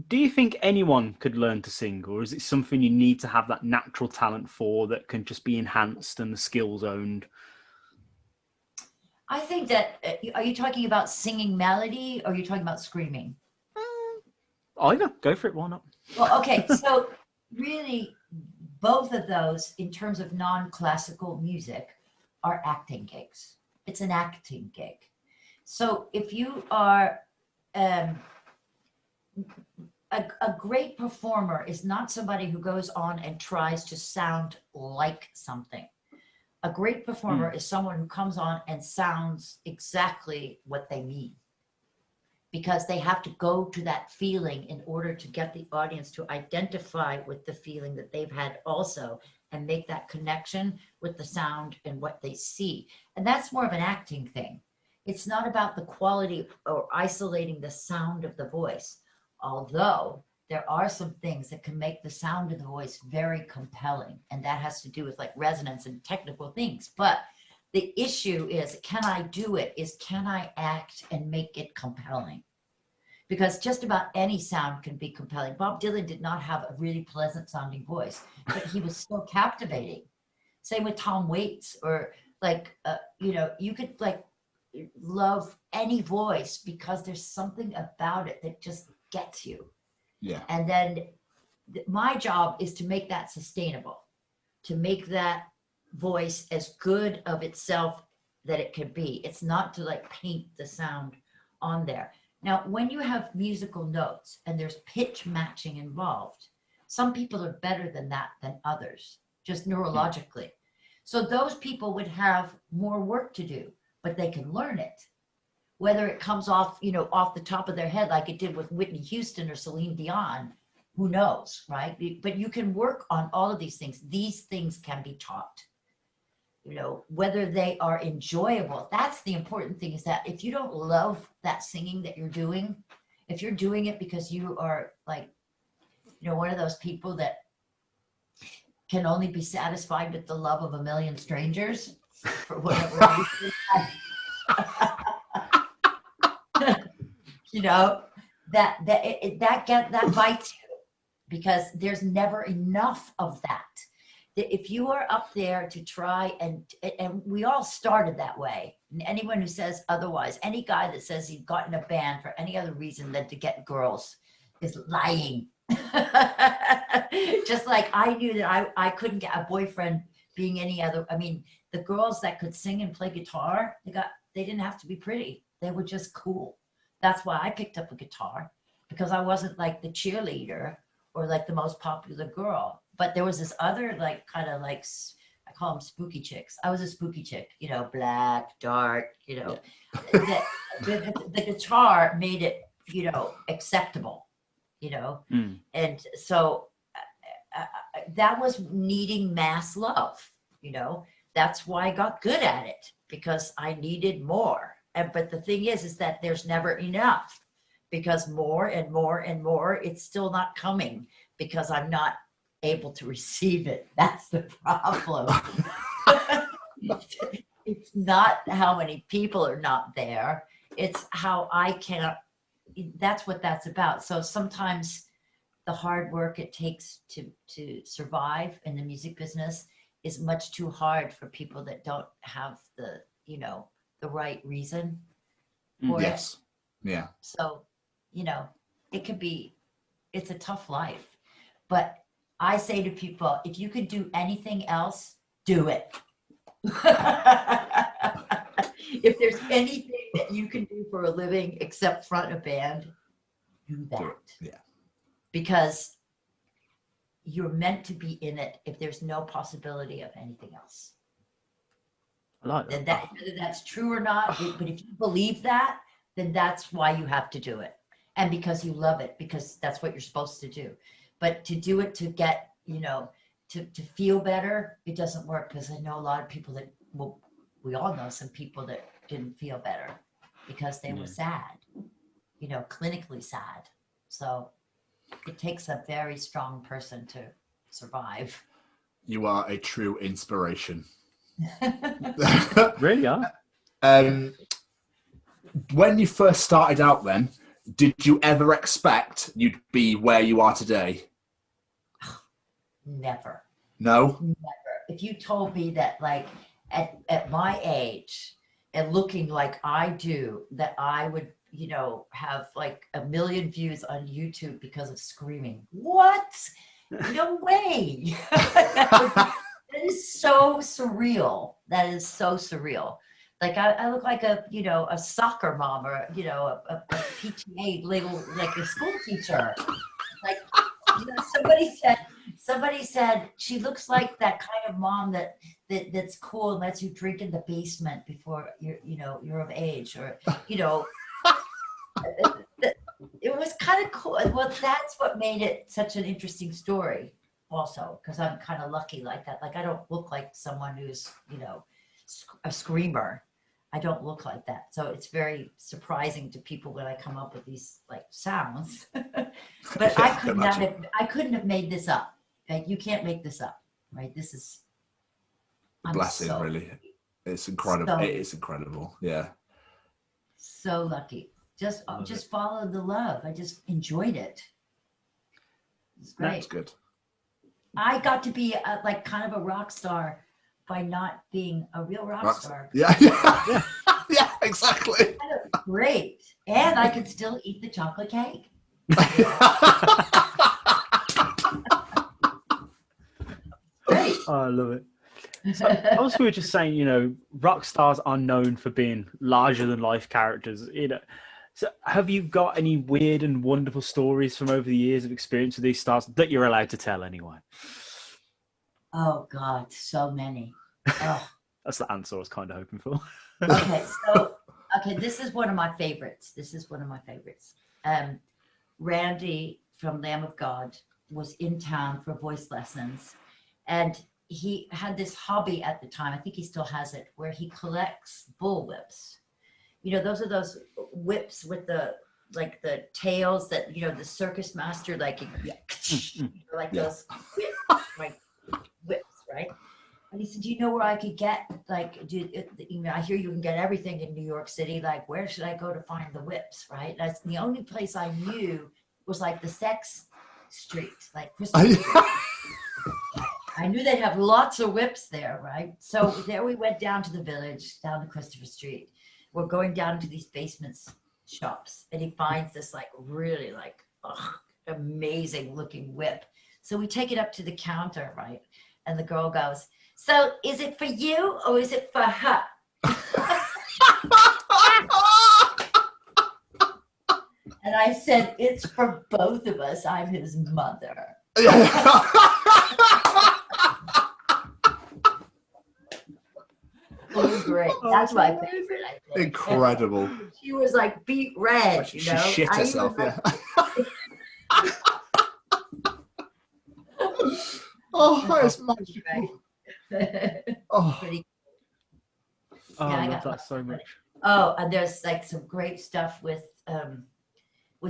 Do you think anyone could learn to sing, or is it something you need to have that natural talent for that can just be enhanced and the skills owned? I think that, are you talking about singing melody or are you talking about screaming? Either. Go for it. Why not? Well, okay. So really, both of those, in terms of non-classical music, are acting gigs. It's an acting gig. So if you are a great performer is not somebody who goes on and tries to sound like something. A great performer is someone who comes on and sounds exactly what they mean, because they have to go to that feeling in order to get the audience to identify with the feeling that they've had also, and make that connection with the sound and what they see. And that's more of an acting thing. It's not about the quality or isolating the sound of the voice, although there are some things that can make the sound of the voice very compelling. And that has to do with like resonance and technical things. But the issue is, can I do it? Can I act and make it compelling? Because just about any sound can be compelling. Bob Dylan did not have a really pleasant sounding voice, but he was so captivating. Same with Tom Waits, or like, you could like love any voice because there's something about it that just gets you. Yeah. And then my job is to make that sustainable, to make that voice as good of itself that it can be. It's not to like paint the sound on there. Now, when you have musical notes and there's pitch matching involved, some people are better than that than others, just neurologically. So those people would have more work to do, but they can learn it. Whether it comes off, off the top of their head, like it did with Whitney Houston or Celine Dion, who knows, right? But you can work on all of these things. These things can be taught, whether they are enjoyable. That's the important thing, is that if you don't love that singing that you're doing, if you're doing it because you are like, one of those people that can only be satisfied with the love of a million strangers for whatever reason, that bites you, because there's never enough of that. If you are up there to try and we all started that way, and anyone who says otherwise, any guy that says he got in a band for any other reason than to get girls is lying. Just like I knew that I couldn't get a boyfriend being any other. I mean, the girls that could sing and play guitar, they didn't have to be pretty. They were just cool. That's why I picked up a guitar, because I wasn't like the cheerleader or like the most popular girl. But there was this other like kind of like, I call them spooky chicks. I was a spooky chick, black, dark, the guitar made it, acceptable, And so that was needing mass love, That's why I got good at it, because I needed more. But the thing is that there's never enough, because more and more and more, it's still not coming, because I'm not able to receive it. That's the problem. It's not how many people are not there. It's how I can't. That's what that's about. So sometimes the hard work it takes to survive in the music business is much too hard for people that don't have the right reason for it. Yeah. So, it's a tough life. But I say to people, if you could do anything else, do it. If there's anything that you can do for a living except front a band, do that. Yeah. Because you're meant to be in it if there's no possibility of anything else. I like that. Whether that's true or not, but if you believe that, then that's why you have to do it. And because you love it, because that's what you're supposed to do. But to do it to get, to feel better, it doesn't work, because I know a lot of people that, we all know some people that didn't feel better because they were sad, clinically sad. So it takes a very strong person to survive. You are a true inspiration. Really are. When you first started out then, did you ever expect you'd be where you are today? Never. No? Never. If you told me that, like, at my age and looking like I do, that I would, you know, have like 1 million views on YouTube because of screaming. What? No way. That is so surreal. That is so surreal. Like I look like a, you know, a soccer mom or, you know, a PTA little, like a school teacher. Like, you know, somebody said she looks like that kind of mom that's cool and lets you drink in the basement before you're of age, or, you know, it was kind of cool. Well, that's what made it such an interesting story also, because I'm kind of lucky like that. Like, I don't look like someone who's, you know, a screamer. I don't look like that. So it's very surprising to people when I come up with these like sounds. But I couldn't have made this up. Like, you can't make this up, right? This is blessing, really. It's incredible. It is incredible. Yeah. So lucky. Just follow the love. I just enjoyed it. It's great. That's good. I got to be like kind of a rock star by not being a real rock star. Yeah, yeah, exactly. Great. And I could still eat the chocolate cake. Great. Oh, I love it. So, also, we were just saying, you know, rock stars are known for being larger than life characters. You know, so have you got any weird and wonderful stories from over the years of experience with these stars that you're allowed to tell anyway? Oh God, so many. Oh. That's the answer I was kind of hoping for. Okay, this is one of my favorites. Randy from Lamb of God was in town for voice lessons, and he had this hobby at the time, I think he still has it, where he collects bull whips. You know, those are those whips with the tails that, you know, the circus master, like those whips, like whips, right? And he said, do you know where I could get, like, you know, I hear you can get everything in New York City. Like, where should I go to find the whips, right? That's the only place I knew was like the sex street, like Christopher Street. I knew they'd have lots of whips there, right? So there we went down to the village, down to Christopher Street. We're going down to these basements shops, and he finds this like really like amazing looking whip. So we take it up to the counter, right? And the girl goes, so is it for you or is it for her? And I said, it's for both of us. I'm his mother. Oh, great. That's my favorite, I think. Incredible. She was like beet red, you know. She shit herself, yeah. Oh, that is magical. Oh. Pretty. I love that so much. Oh, and there's like some great stuff with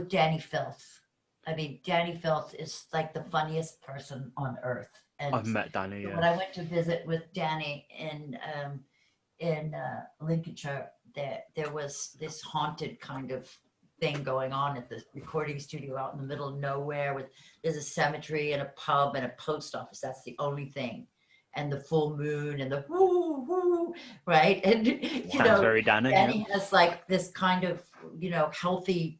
Danny Filth. I mean, Danny Filth is like the funniest person on earth. And I've met Danny. Yeah. When I went to visit with Danny in Lincolnshire, there was this haunted kind of thing going on at the recording studio out in the middle of nowhere. There's a cemetery and a pub and a post office. That's the only thing. And the full moon and the whoo whoo, right? And you know, very Danny has like this kind of, you know, healthy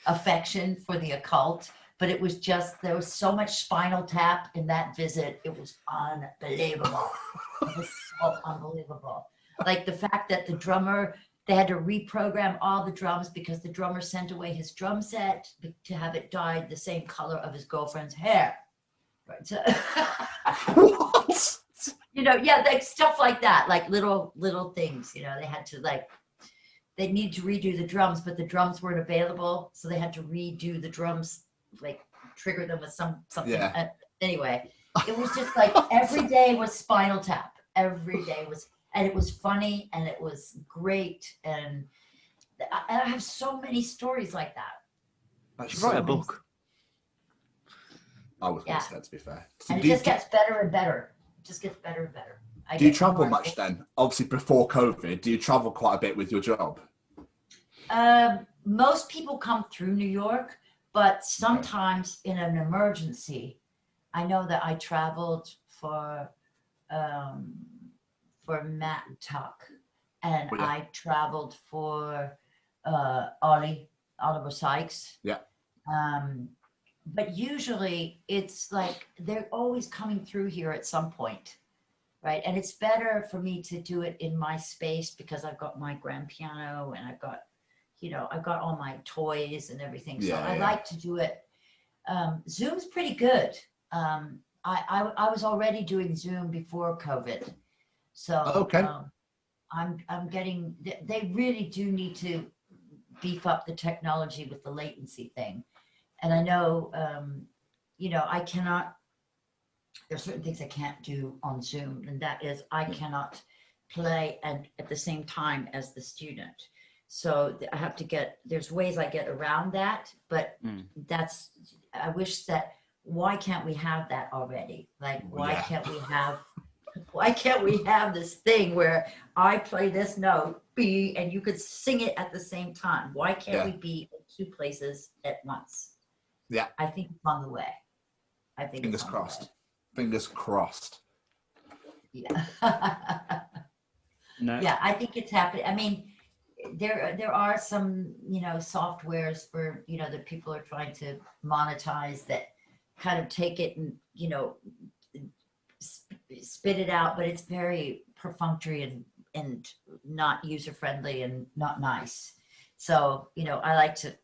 affection for the occult, but it was just, there was so much Spinal Tap in that visit. It was unbelievable. It was so unbelievable. Like the fact that the drummer, they had to reprogram all the drums because the drummer sent away his drum set to have it dyed the same color of his girlfriend's hair. Right. So, what? You know, yeah, like stuff like that, like little things, you know, they had to they needed to redo the drums, but the drums weren't available. So they had to redo the drums, like trigger them with something. Yeah. Anyway, it was just like every day was Spinal Tap. Every day was, and it was funny and it was great. And I have so many stories like that. You should write a book. I was going to say, to be fair. So and it just gets better and better. It just gets better and better. Do you travel much then? Obviously, before COVID, do you travel quite a bit with your job? Most people come through New York, but sometimes in an emergency, I know that I traveled for Matt and Tuck, and I traveled for Oliver Sykes. Yeah. But usually it's like they're always coming through here at some point, right? And it's better for me to do it in my space because I've got my grand piano and I've got all my toys and everything. So I like to do it. Zoom's pretty good. I was already doing Zoom before COVID. So I'm getting, they really do need to beef up the technology with the latency thing. And I know, I cannot, there's certain things I can't do on Zoom, and that is I cannot play and at the same time as the student. So I have to there's ways I get around that, but I wish that, why can't we have that already? Like, why can't we have this thing where I play this note, B, and you could sing it at the same time? Why can't we be in two places at once? Yeah. I think it's on the way. Fingers crossed. Fingers crossed. Yeah. No. Yeah, I think it's happening. I mean, there are some, softwares for, that people are trying to monetize that kind of take it and, spit it out, but it's very perfunctory and not user friendly and not nice. So, I like to,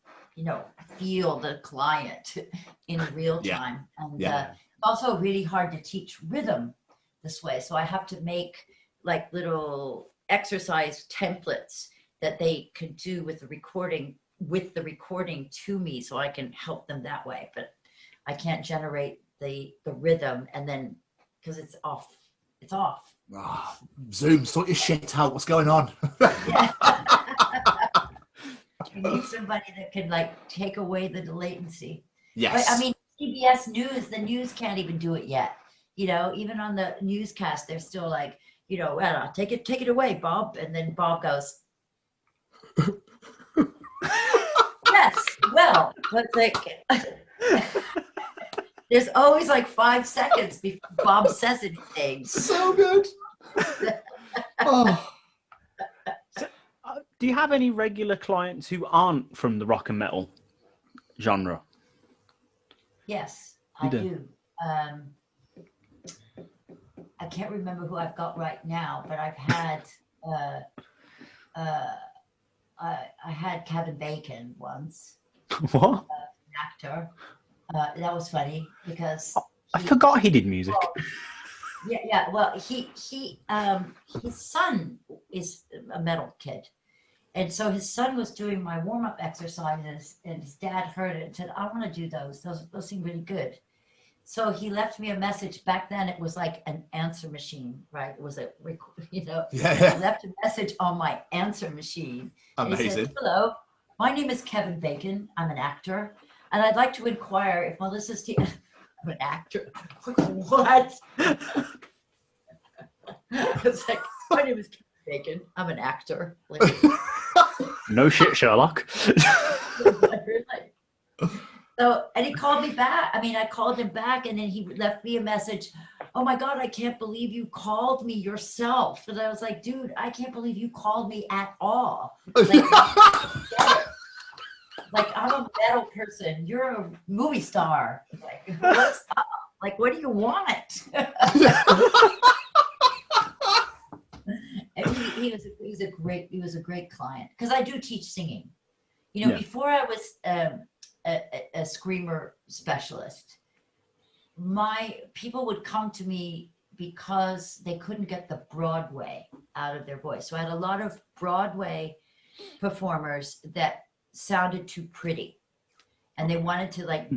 feel the client in real time. And it's also really hard to teach rhythm this way. So I have to make like little exercise templates that they can do with the recording to me, so I can help them that way. But I can't generate the rhythm, and then because it's off. Zoom, sort your shit out. What's going on? You need somebody that can like take away the latency. Yes. But I mean, CBS News, the news can't even do it yet. Even on the newscast, they're still like, well, take it away, Bob. And then Bob goes, yes, well, let's like, there's always like 5 seconds before Bob says anything. So good. Oh. Do you have any regular clients who aren't from the rock and metal genre? Yes, I do. I can't remember who I've got right now, but I've had I had Kevin Bacon once. What? An actor. That was funny because I forgot he did music. Yeah. Well, his son is a metal kid. And so his son was doing my warm-up exercises, and his dad heard it and said, I want to do those. Those seem really good. So he left me a message. Back then it was like an answer machine, right? It was He left a message on my answer machine. Amazing. And he said, hello, my name is Kevin Bacon. I'm an actor. And I'd like to inquire if Melissa's I'm an actor. What? It's like, my name is Kevin Bacon. I'm an actor. Like, no shit, Sherlock. So, and he called me back. I mean, I called him back, and then he left me a message. Oh my God, I can't believe you called me yourself. And I was like, dude, I can't believe you called me at all. Like, I'm a metal person. You're a movie star. Like, what's up? Like, what do you want? And he was a great client, because I do teach singing. Before I was a screamer specialist, my people would come to me because they couldn't get the Broadway out of their voice. So I had a lot of Broadway performers that sounded too pretty, and they wanted to like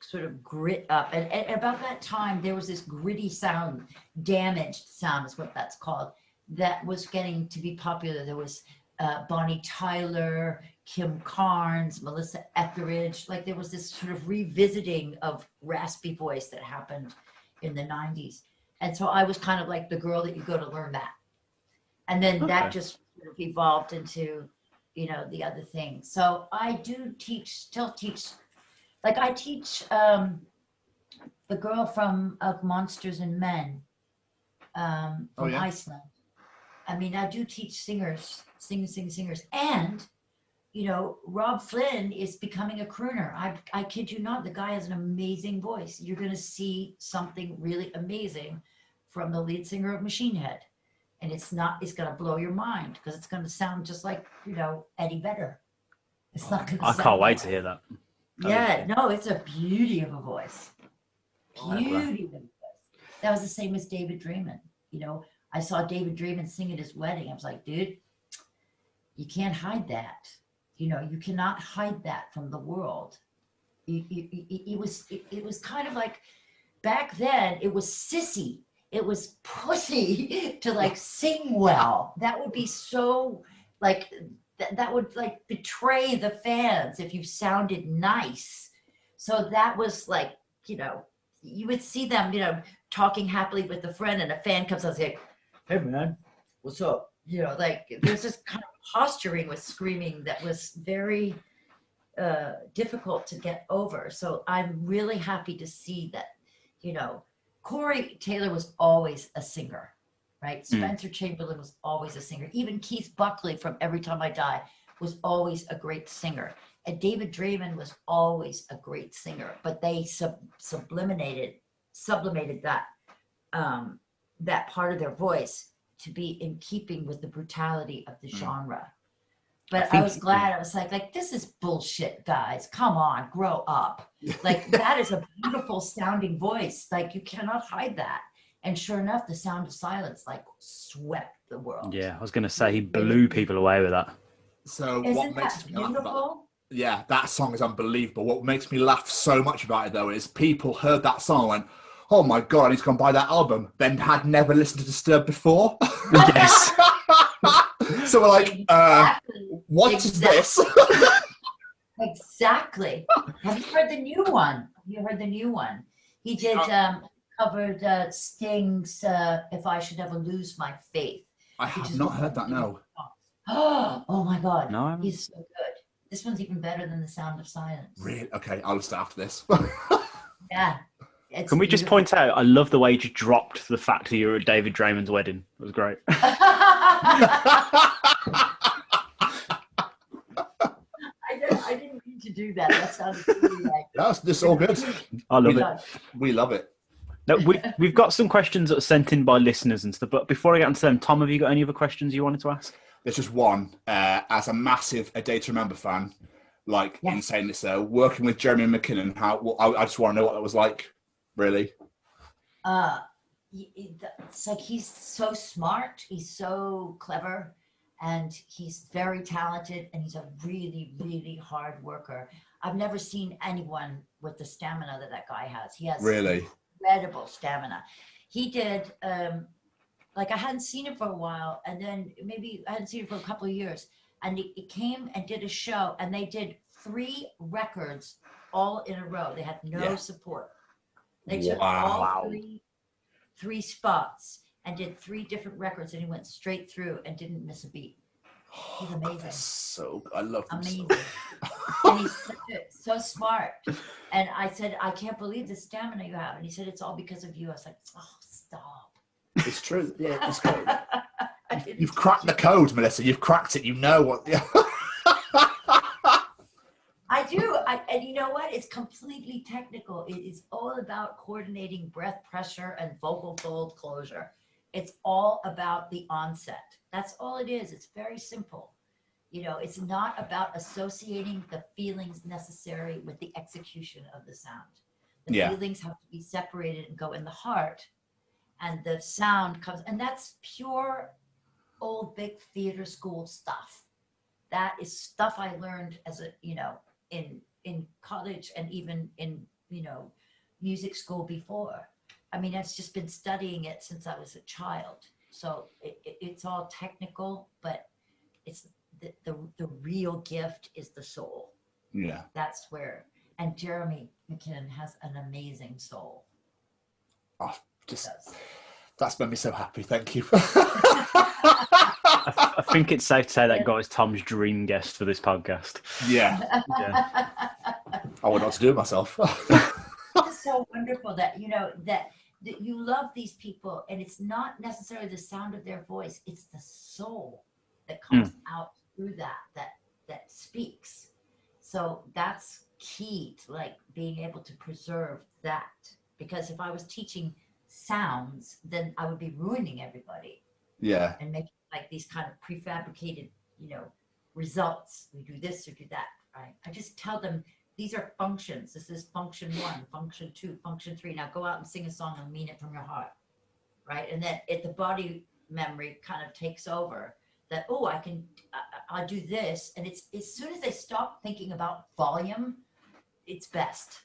sort of grit up. And about that time, there was this gritty sound, damaged sound is what that's called, that was getting to be popular. There was Bonnie Tyler, Kim Carnes, Melissa Etheridge. Like there was this sort of revisiting of raspy voice that happened in the 90s. And so I was kind of like the girl that you go to learn that. And then that just sort of evolved into, you know, the other thing. So I do still teach, like I teach the girl from Of Monsters and Men from Iceland. I mean, I do teach singers, singers. And, you know, Rob Flynn is becoming a crooner. I kid you not, the guy has an amazing voice. You're going to see something really amazing from the lead singer of Machine Head. And it's going to blow your mind because it's going to sound just like, you know, Eddie Vedder. It's not going to I can't wait to hear that. Yeah, no, it's a beauty of a voice. Beauty of a voice. That was the same as David Draymond. You know, I saw David Draymond sing at his wedding. I was like, dude, you can't hide that. You know, you cannot hide that from the world. It was kind of like, back then, it was sissy. It was pussy to like sing well. That would be so like, that would like betray the fans if you sounded nice. So that was like, you know, you would see them, you know, talking happily with a friend and a fan comes out and say, hey man, what's up? You know, like there's this kind of posturing with screaming that was very difficult to get over. So I'm really happy to see that, you know, Corey Taylor was always a singer, right? Spencer Chamberlain was always a singer. Even Keith Buckley from Every Time I Die was always a great singer. And David Draymond was always a great singer, but they sublimated that that part of their voice to be in keeping with the brutality of the genre. But I was glad. I was like, this is bullshit, guys. Come on, grow up. Like, that is a beautiful sounding voice. Like, you cannot hide that. And sure enough, The Sound of Silence, like, swept the world. Yeah, I was going to say, he blew people away with that. So Isn't what makes that me laugh beautiful? about yeah, that song is unbelievable. What makes me laugh so much about it, though, is people heard that song and went, oh my God, I need to go and buy that album, then had never listened to Disturbed before. Yes. So we're like, what is this? Exactly. Have you heard the new one? He did covered Sting's If I Should Ever Lose My Faith. I have not heard that, no. Oh my God. No, He's so good. This one's even better than The Sound of Silence. Really? Okay, I'll listen after this. Yeah. Can we just point out, I love the way you dropped the fact that you were at David Draymond's wedding. It was great. I didn't mean to do that. That sounded really like... That's this all good. I love it. We love it. No, we've got some questions that are sent in by listeners and stuff, but before I get onto them, Tom, have you got any other questions you wanted to ask? There's just one. As a massive A Day to Remember fan, like insanely so, working with Jeremy McKinnon, I just want to know what that was like, really. It's like he's so smart, he's so clever, and he's very talented, and he's a really, really hard worker. I've never seen anyone with the stamina that guy has. He has incredible stamina. He did, like I hadn't seen him for a while, and then maybe I hadn't seen him for a couple of years, and he came and did a show, and they did 3 records all in a row. They had no support. They took all three spots and did 3 different records, and he went straight through and didn't miss a beat. He's amazing. That's so I love him. Amazing. And he's so smart. And I said, I can't believe the stamina you have. And he said, it's all because of you. I was like, oh, stop. It's true. Yeah, it's good. You've cracked the code, Melissa. You've cracked it. You know what. I do. And you know what? It's completely technical. It is all about coordinating breath pressure and vocal fold closure. It's all about the onset. That's all it is. It's very simple. You know, it's not about associating the feelings necessary with the execution of the sound. The feelings have to be separated and go in the heart, and the sound comes, and that's pure old big theater school stuff. That is stuff I learned as a, you know, in college and even in, you know, music school before. I mean, I've just been studying it since I was a child. So it's all technical, but it's the real gift is the soul. Yeah. That's where, and Jeremy McKinnon has an amazing soul. Oh, that's made me so happy. Thank you. I think it's safe to say that guy is Tom's dream guest for this podcast. Yeah. I wouldn't know what to do with myself. It's so wonderful that, that you love these people, and it's not necessarily the sound of their voice, it's the soul that comes out through that speaks. So that's key to like being able to preserve that, because if I was teaching sounds, then I would be ruining everybody. Yeah. And making like these kind of prefabricated, results. We do this or do that, right? I just tell them these are functions. This is function 1, function 2, function 3. Now go out and sing a song and mean it from your heart, right? And then the body memory kind of takes over. That, I'll do this. And it's as soon as they stop thinking about volume, it's best,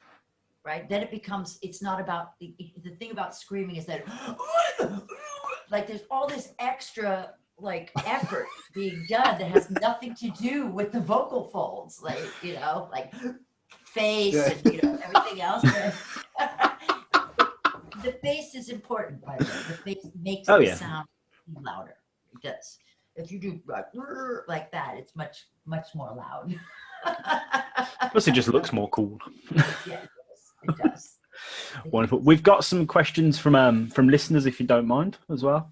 right? Then it becomes, it's not about, the thing about screaming is that, like there's all this extra like effort being done that has nothing to do with the vocal folds, like, like face and, everything else. The face is important, by the way. The face makes the sound louder. It does. If you do like that, it's much, much more loud. Plus, it just looks more cool. Yeah, it does. Wonderful. We've got some questions from listeners, if you don't mind, as well.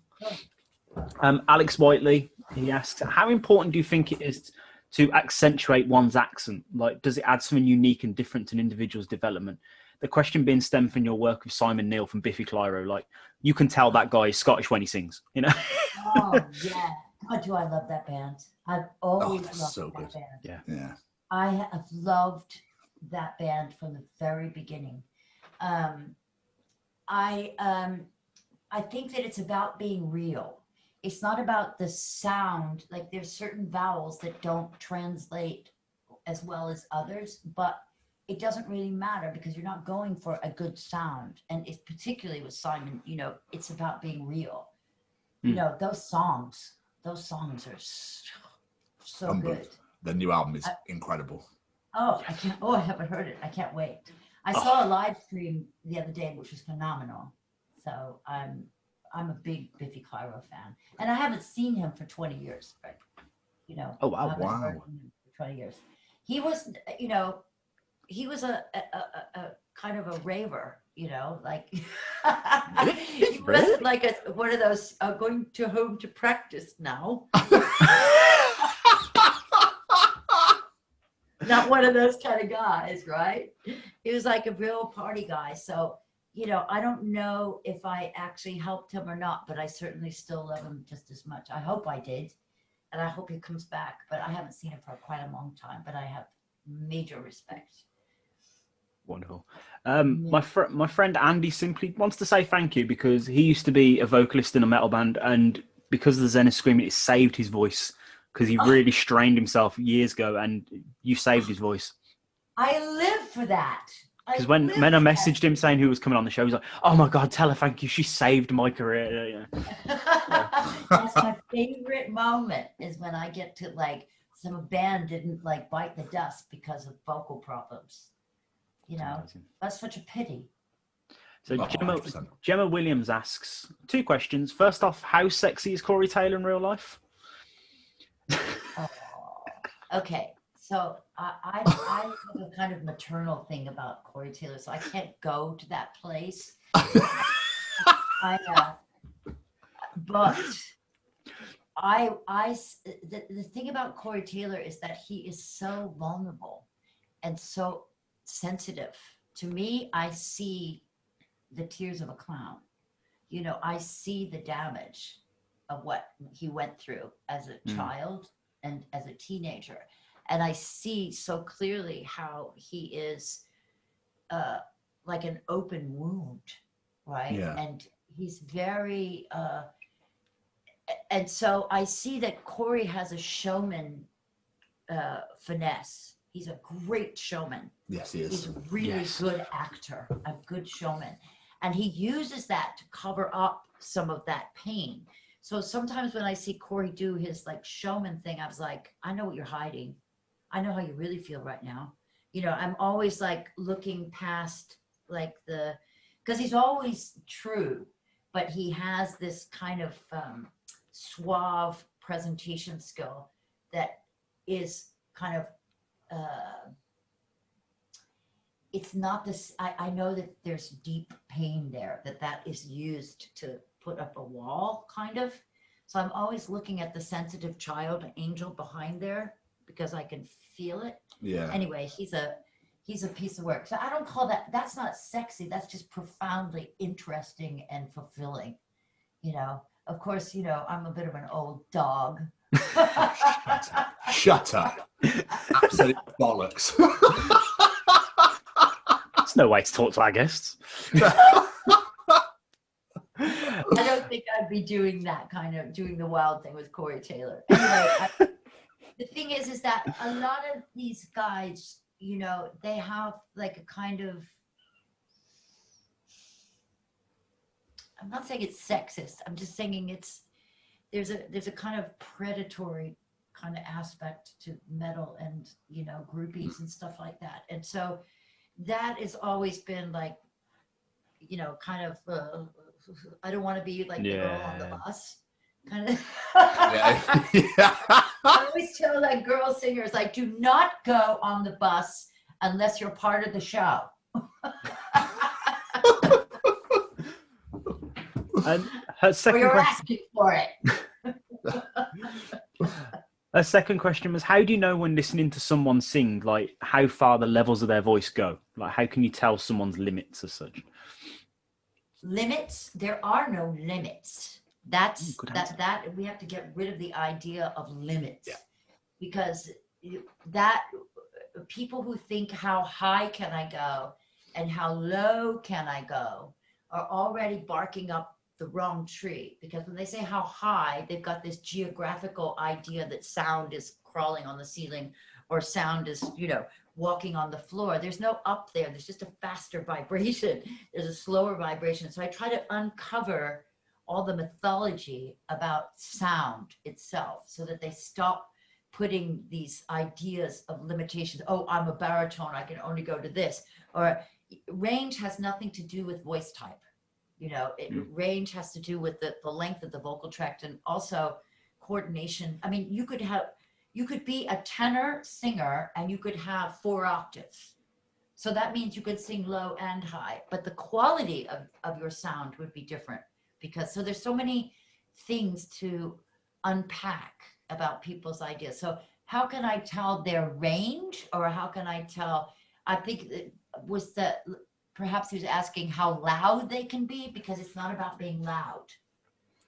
Alex Whiteley, he asks, how important do you think it is to accentuate one's accent? Like, does it add something unique and different to an individual's development? The question being stemmed from your work with Simon Neil from Biffy Clyro. Like, you can tell that guy is Scottish when he sings, Oh, yeah. Oh, do I love that band? I've always loved so that good. band. Yeah. I have loved that band from the very beginning. I think that it's about being real. It's not about the sound. Like there's certain vowels that don't translate as well as others, but it doesn't really matter because you're not going for a good sound. And it's particularly with Simon, it's about being real. Those songs are so good. The new album is incredible. Oh, I haven't heard it. I can't wait. I saw a live stream the other day, which was phenomenal. So I'm a big Biffy Clyro fan, and I haven't seen him for 20 years. Right? Oh wow! I haven't heard him for 20 years. He was, he was a kind of a raver. Like he wasn't like one of those going to home to practice now. Not one of those kind of guys, right? He was like a real party guy. So, I don't know if I actually helped him or not, but I certainly still love him just as much. I hope I did. And I hope he comes back, but I haven't seen him for quite a long time, but I have major respect. Wonderful. My friend Andy simply wants to say thank you because he used to be a vocalist in a metal band, and because of the Zen of Screaming, it saved his voice because he really strained himself years ago, and you saved his voice. I live for that. Because when I messaged him saying who was coming on the show, he's like, "Oh my God, tell her thank you. She saved my career." That's my favorite moment is when I get to some band didn't bite the dust because of vocal problems. That's such a pity. So Gemma Williams asks 2 questions. First off, how sexy is Corey Taylor in real life? Okay. So I have a kind of maternal thing about Corey Taylor, so I can't go to that place. But the thing about Corey Taylor is that he is so vulnerable and so sensitive. To me, I see the tears of a clown. I see the damage of what he went through as a child and as a teenager. And I see so clearly how he is like an open wound, right? Yeah. And he's very, and so I see that Corey has a showman finesse. He's a great showman. Yes, he is. He's a really good actor, a good showman. And he uses that to cover up some of that pain. So sometimes when I see Corey do his like showman thing, I was like, I know what you're hiding. I know how you really feel right now. You know, I'm always like looking past like because he's always true, but he has this kind of suave presentation skill that is kind of, it's not this, I know that there's deep pain there, that is used to put up a wall kind of. So I'm always looking at the sensitive child angel behind there because I can feel it. Yeah. Anyway, he's a piece of work. So I don't call that's not sexy. That's just profoundly interesting and fulfilling. You know, of course, you know, I'm a bit of an old dog. Shut up. Absolute bollocks. That's no way to talk to our guests. I don't think I'd be doing the wild thing with Corey Taylor. Anyway, the thing is that a lot of these guys, you know, they have like a kind of, I'm not saying it's sexist. I'm just saying there's a kind of predatory kind of aspect to metal and, you know, groupies and stuff like that. And so that has always been like, you know, kind of, I don't want to be like the girl on the bus kind of. Yeah. I always tell like girl singers, like, do not go on the bus unless you're part of the show. And her second you're question, asking for it. her second question was, how do you know when listening to someone sing, like how far the levels of their voice go? Like how can you tell someone's limits as such? Limits? There are no limits. That we have to get rid of the idea of limits. Yeah. Because that people who think how high can I go and how low can I go are already barking up the wrong tree, because when they say how high, they've got this geographical idea that sound is crawling on the ceiling or sound is, you know, walking on the floor. There's no up there. There's just a faster vibration. There's a slower vibration. So I try to uncover all the mythology about sound itself so that they stop putting these ideas of limitations. Oh, I'm a baritone, I can only go to this. Or range has nothing to do with voice type. You know, range has to do with the length of the vocal tract and also coordination. I mean, you could be a tenor singer and you could have 4 octaves. So that means you could sing low and high, but the quality of your sound would be different so there's so many things to unpack about people's ideas. So how can I tell their range, or how can I tell, I think it was that perhaps he was asking how loud they can be, because it's not about being loud.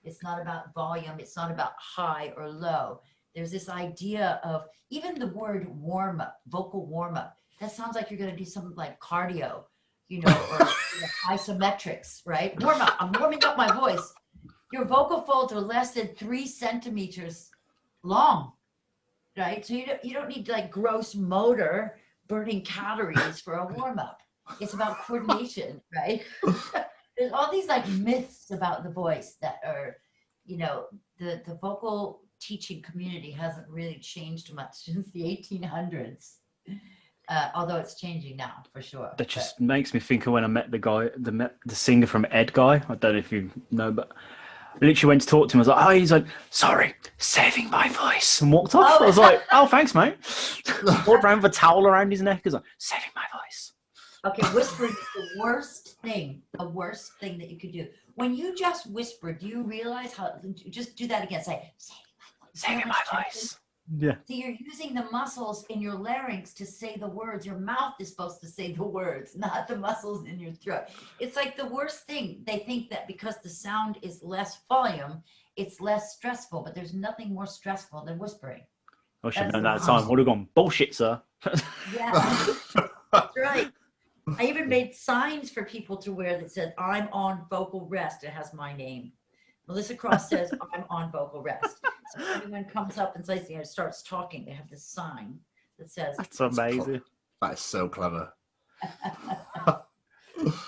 It's not about volume. It's not about high or low. There's this idea of even the word warm up, vocal warm up. That sounds like you're going to do something like cardio, you know, or isometrics, right? Warm up. I'm warming up my voice. Your vocal folds are less than 3 centimeters long, right? So you don't need like gross motor burning calories for a warm up. It's about coordination, right? There's all these like myths about the voice that are, you know, the vocal teaching community hasn't really changed much since the 1800s. Although it's changing now for sure. That just makes me think of when I met the singer from Ed Guy. I don't know if you know, but I literally went to talk to him. I was like, oh, he's like, sorry, saving my voice, and walked off. I was like, oh, thanks, mate. Walked around with a towel around his neck. He was like, saving my voice. Okay, whispering is the worst thing that you could do. When you just whisper, do you realize how, just do that again, say, saving my voice. Yeah. So you're using the muscles in your larynx to say the words. Your mouth is supposed to say the words, not the muscles in your throat. It's like the worst thing. They think that because the sound is less volume, it's less stressful, but there's nothing more stressful than whispering. I should have known that at the time. I would have gone, bullshit, sir. Yeah, that's right. I even made signs for people to wear that said, I'm on vocal rest. It has my name. Melissa Cross says, I'm on vocal rest. So if anyone comes up and says, starts talking, they have this sign that says, that's amazing. That is so clever.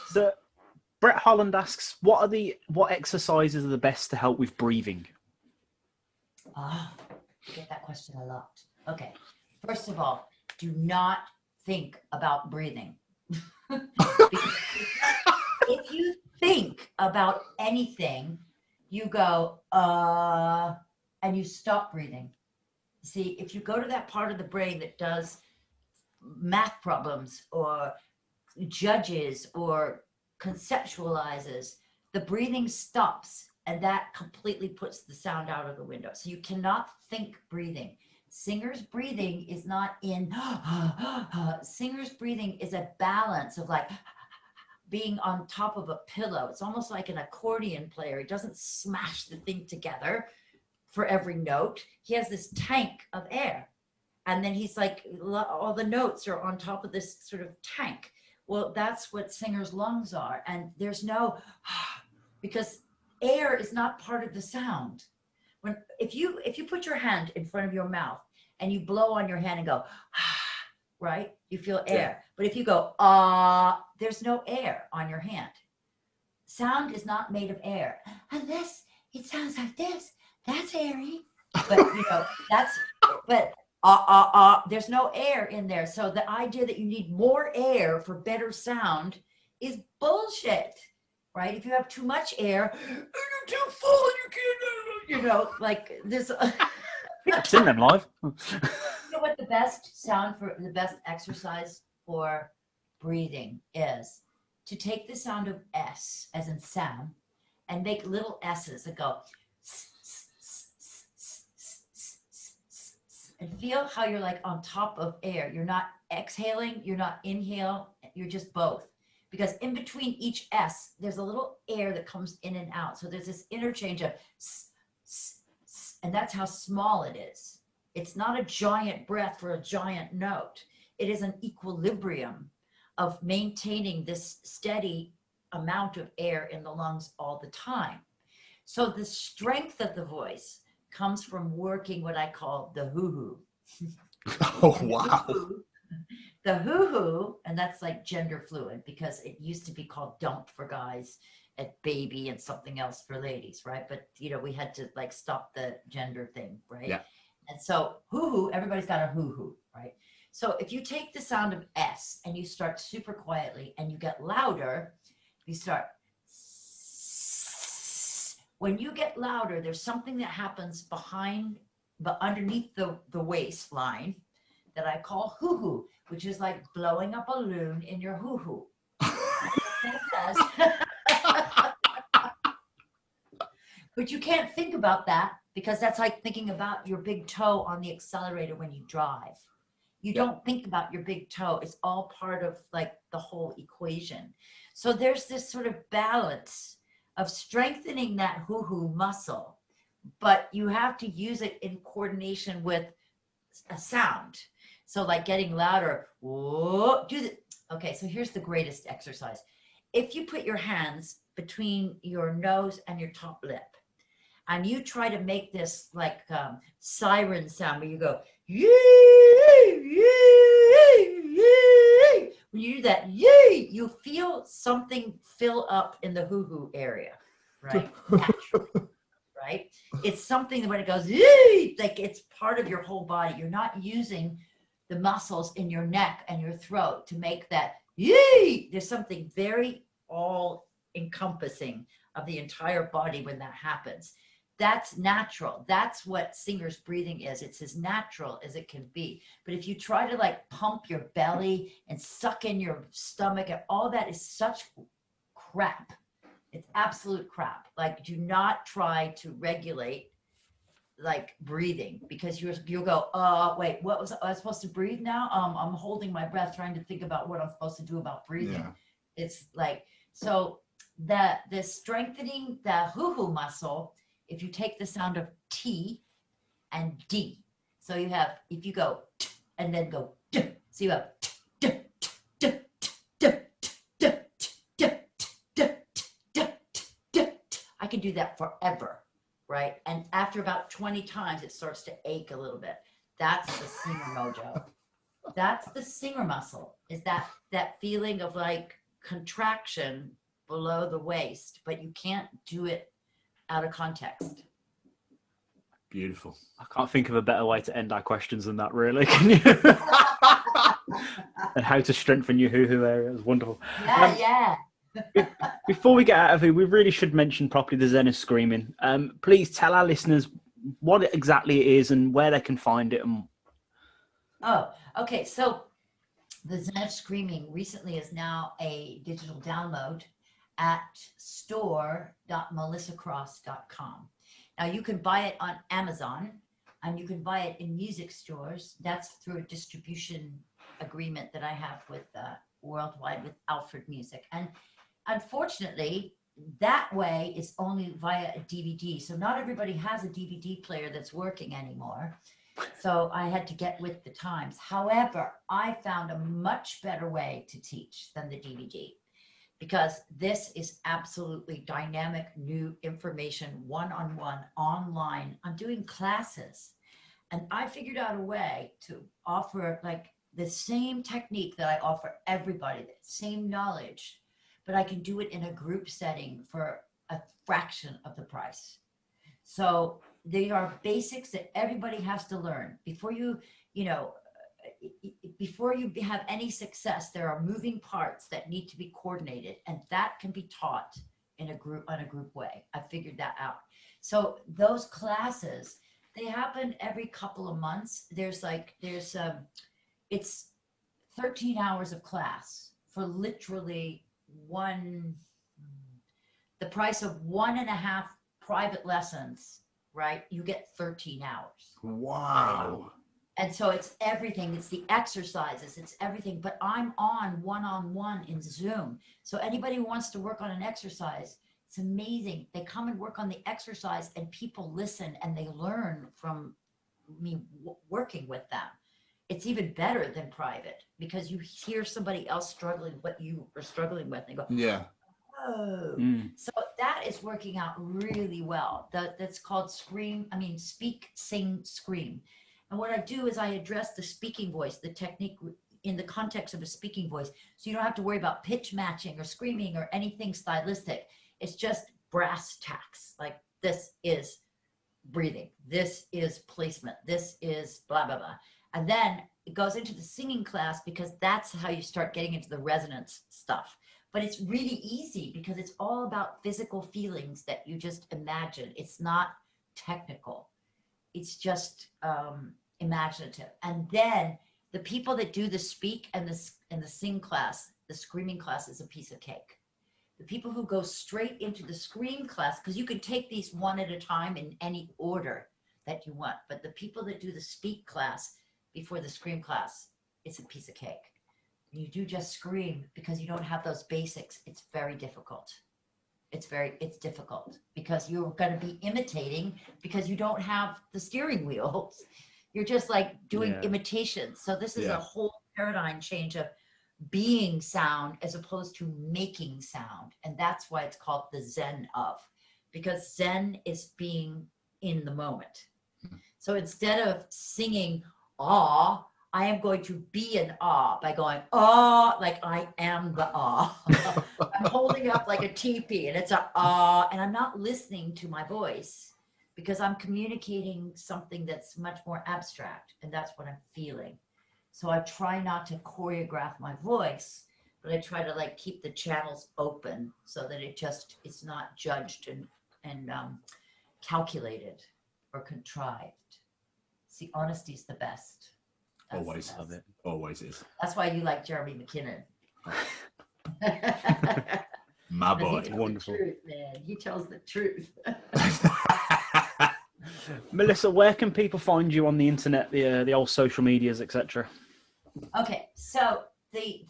So Brett Holland asks, what exercises are the best to help with breathing? I get that question a lot. Okay. First of all, do not think about breathing. If you think about anything, you go, and you stop breathing. See, if you go to that part of the brain that does math problems or judges or conceptualizes, the breathing stops, and that completely puts the sound out of the window. So you cannot think breathing. Singer's breathing is not in, singer's breathing is a balance of like being on top of a pillow. It's almost like an accordion player. He doesn't smash the thing together for every note. He has this tank of air. And then he's like, all the notes are on top of this sort of tank. Well, that's what singers' lungs are. And there's no, because air is not part of the sound. If you put your hand in front of your mouth and you blow on your hand and go, right? You feel air. Yeah. But if you go, there's no air on your hand. Sound is not made of air. Unless it sounds like this. That's airy. But, there's no air in there. So the idea that you need more air for better sound is bullshit, right? If you have too much air, you're too full and you can't, like this. I've seen them live. You know what the best exercise for breathing is? To take the sound of S, as in Sam, and make little S's that go, and feel how you're like on top of air. You're not exhaling, you're not inhale, you're just both. Because in between each S, there's a little air that comes in and out. So there's this interchange of and that's how small it is. It's not a giant breath for a giant note. It is an equilibrium of maintaining this steady amount of air in the lungs all the time. So the strength of the voice comes from working what I call the hoo-hoo. Oh, wow. The hoo-hoo, and that's like gender fluid because it used to be called dump for guys and baby and something else for ladies, right? But, we had to like stop the gender thing, right? Yeah. And so hoo-hoo, everybody's got a hoo-hoo, right? So if you take the sound of S and you start super quietly and you get louder, you start. When you get louder, there's something that happens underneath the waistline that I call hoo-hoo, which is like blowing a balloon in your hoo-hoo. But you can't think about that because that's like thinking about your big toe on the accelerator when you drive. You don't think about your big toe. It's all part of like the whole equation. So there's this sort of balance of strengthening that hoo-hoo muscle, but you have to use it in coordination with a sound. So like getting louder, okay, so here's the greatest exercise. If you put your hands between your nose and your top lip, and you try to make this like siren sound where you go, yee, yee, yee. When you do that, yee, you feel something fill up in the hoo-hoo area, right? Naturally, right? It's something that when it goes, yee, like it's part of your whole body. You're not using the muscles in your neck and your throat to make that yee. There's something very all-encompassing of the entire body when that happens. That's natural. That's what singer's breathing is. It's as natural as it can be. But if you try to like pump your belly and suck in your stomach, and all that is such crap. It's absolute crap. Like, do not try to regulate like breathing because you'll go, wait, what was I supposed to breathe now? I'm holding my breath, trying to think about what I'm supposed to do about breathing. Yeah. It's like, so the strengthening the hoo-hoo muscle, if you take the sound of T and D, so you have, if you go t and then go d, so you have t, d, t, d, t, d, t, d, t, d, t, d, t. I can do that forever, right? And after about 20 times, it starts to ache a little bit. That's the singer mojo. That's the singer muscle, is that feeling of like contraction below the waist, but you can't do it out of context. Beautiful. I can't think of a better way to end our questions than that, really. Can you? And how to strengthen your hoo-hoo area is wonderful. Yeah. Before we get out of here, we really should mention properly the Zen of Screaming. Please tell our listeners what exactly it is and where they can find it. Oh, okay. So the Zen of Screaming recently is now a digital download at store.melissacross.com. Now you can buy it on Amazon and you can buy it in music stores. That's through a distribution agreement that I have with worldwide with Alfred Music. And unfortunately, that way is only via a DVD. So not everybody has a DVD player that's working anymore. So I had to get with the times. However, I found a much better way to teach than the DVD, because this is absolutely dynamic, new information, one-on-one, online. I'm doing classes, and I figured out a way to offer like the same technique that I offer everybody, the same knowledge, but I can do it in a group setting for a fraction of the price. So they are basics that everybody has to learn before before you have any success. There are moving parts that need to be coordinated, and that can be taught in a group, on a group way. I figured that out. So those classes, they happen every couple of months. It's 13 hours of class for literally the price of 1.5 private lessons, right? You get 13 hours. Wow. And so it's everything. It's the exercises. It's everything. But I'm on one-on-one in Zoom. So anybody who wants to work on an exercise, it's amazing. They come and work on the exercise and people listen and they learn from me working with them. It's even better than private because you hear somebody else struggling what you are struggling with and go, yeah. Oh, so that is working out really well. That's called Speak, Sing, Scream. And what I do is I address the speaking voice, the technique in the context of a speaking voice. So you don't have to worry about pitch matching or screaming or anything stylistic. It's just brass tacks. Like this is breathing. This is placement. This is blah, blah, blah. And then it goes into the singing class because that's how you start getting into the resonance stuff. But it's really easy because it's all about physical feelings that you just imagine. It's not technical. It's just imaginative. And then the people that do the speak and the sing class, the screaming class is a piece of cake. The people who go straight into the scream class, because you can take these one at a time in any order that you want. But the people that do the speak class before the scream class, it's a piece of cake. You do just scream because you don't have those basics. It's very difficult. It's difficult because you're going to be imitating because you don't have the steering wheels. You're just like doing imitations. So this is a whole paradigm change of being sound as opposed to making sound. And that's why it's called the Zen of, because Zen is being in the moment. So instead of singing awe, I am going to be in awe by going, awe, like I am the awe. I'm holding up like a teepee and it's an awe, and I'm not listening to my voice because I'm communicating something that's much more abstract, and that's what I'm feeling. So I try not to choreograph my voice, but I try to like keep the channels open so that it's not judged and calculated or contrived. See, honesty's the best. Always love it. Always is. That's why you like Jeremy McKinnon. My boy. Wonderful. Truth, man. He tells the truth. Melissa, where can people find you on the internet, the old social medias, etc.? Okay, so the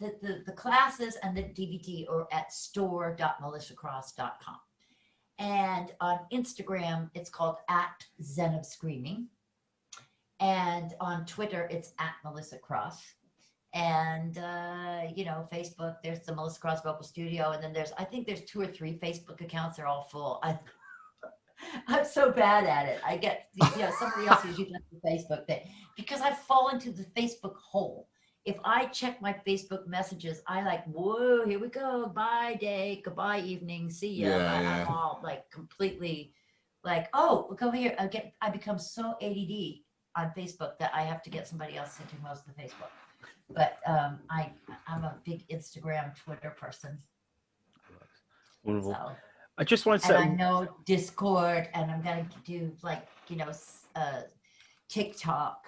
classes and the DVD are at store.melissacross.com. And on Instagram, it's called @Zen of Screaming. And on Twitter, it's @Melissa Cross. And, Facebook, there's the Melissa Cross Vocal Studio. And then I think there's 2 or 3 Facebook accounts. They're all full. I'm so bad at it. I get, somebody else is using the Facebook thing because I fall into the Facebook hole. If I check my Facebook messages, I like, whoa, here we go. Bye day, goodbye evening, see ya. I'm all like completely like, oh, look over here. I become so ADD on Facebook that I have to get somebody else to do most of the Facebook. But I'm a big Instagram, Twitter person. Wonderful. So, I just wanted to and say, I know Discord, and I'm going to do TikTok,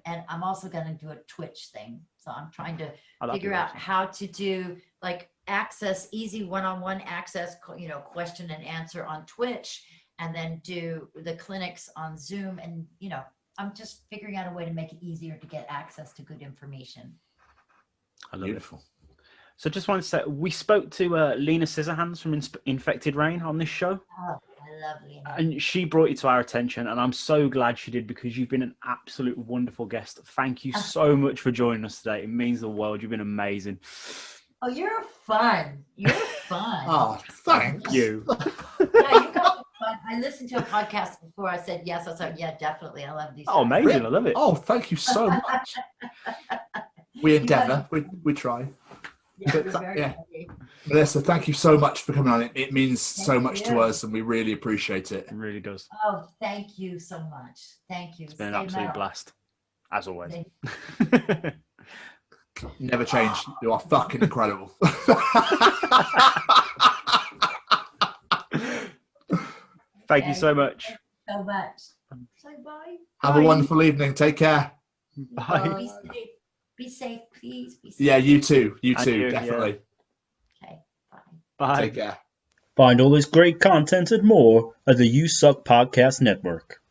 and I'm also going to do a Twitch thing. So I'm trying to figure out how to do like easy one-on-one access, question and answer on Twitch, and then do the clinics on Zoom. And, I'm just figuring out a way to make it easier to get access to good information. I love Beautiful. it. So just wanted to say, we spoke to Lena Scissorhands from Infected Rain on this show. Oh, I love Lena. And she brought you to our attention, and I'm so glad she did, because you've been an absolute wonderful guest. Thank you so much for joining us today. It means the world. You've been amazing. Oh, you're fun. You're fun. Oh, thanks. You. Yeah, you guys are fun. I listened to a podcast before. I said yes. I was like, yeah, definitely. I love these. Oh, guys. amazing. I love it. Oh, thank you so much. We endeavour. We try. Yeah, But you're very funny. Melissa, thank you so much for coming on. It means so much to us, and we really appreciate it. It really does. Oh, thank you so much. Thank you. It's been an absolute blast, as always. Never change. You are fucking incredible. Thank you so much. So much. Say bye. Have a wonderful evening. Take care. Bye. Be safe. Be safe, please. Be safe. Yeah, you too. You And too. you, Definitely. Okay. Bye. Bye. Take care. Find all this great content and more at the USUK Podcast Network.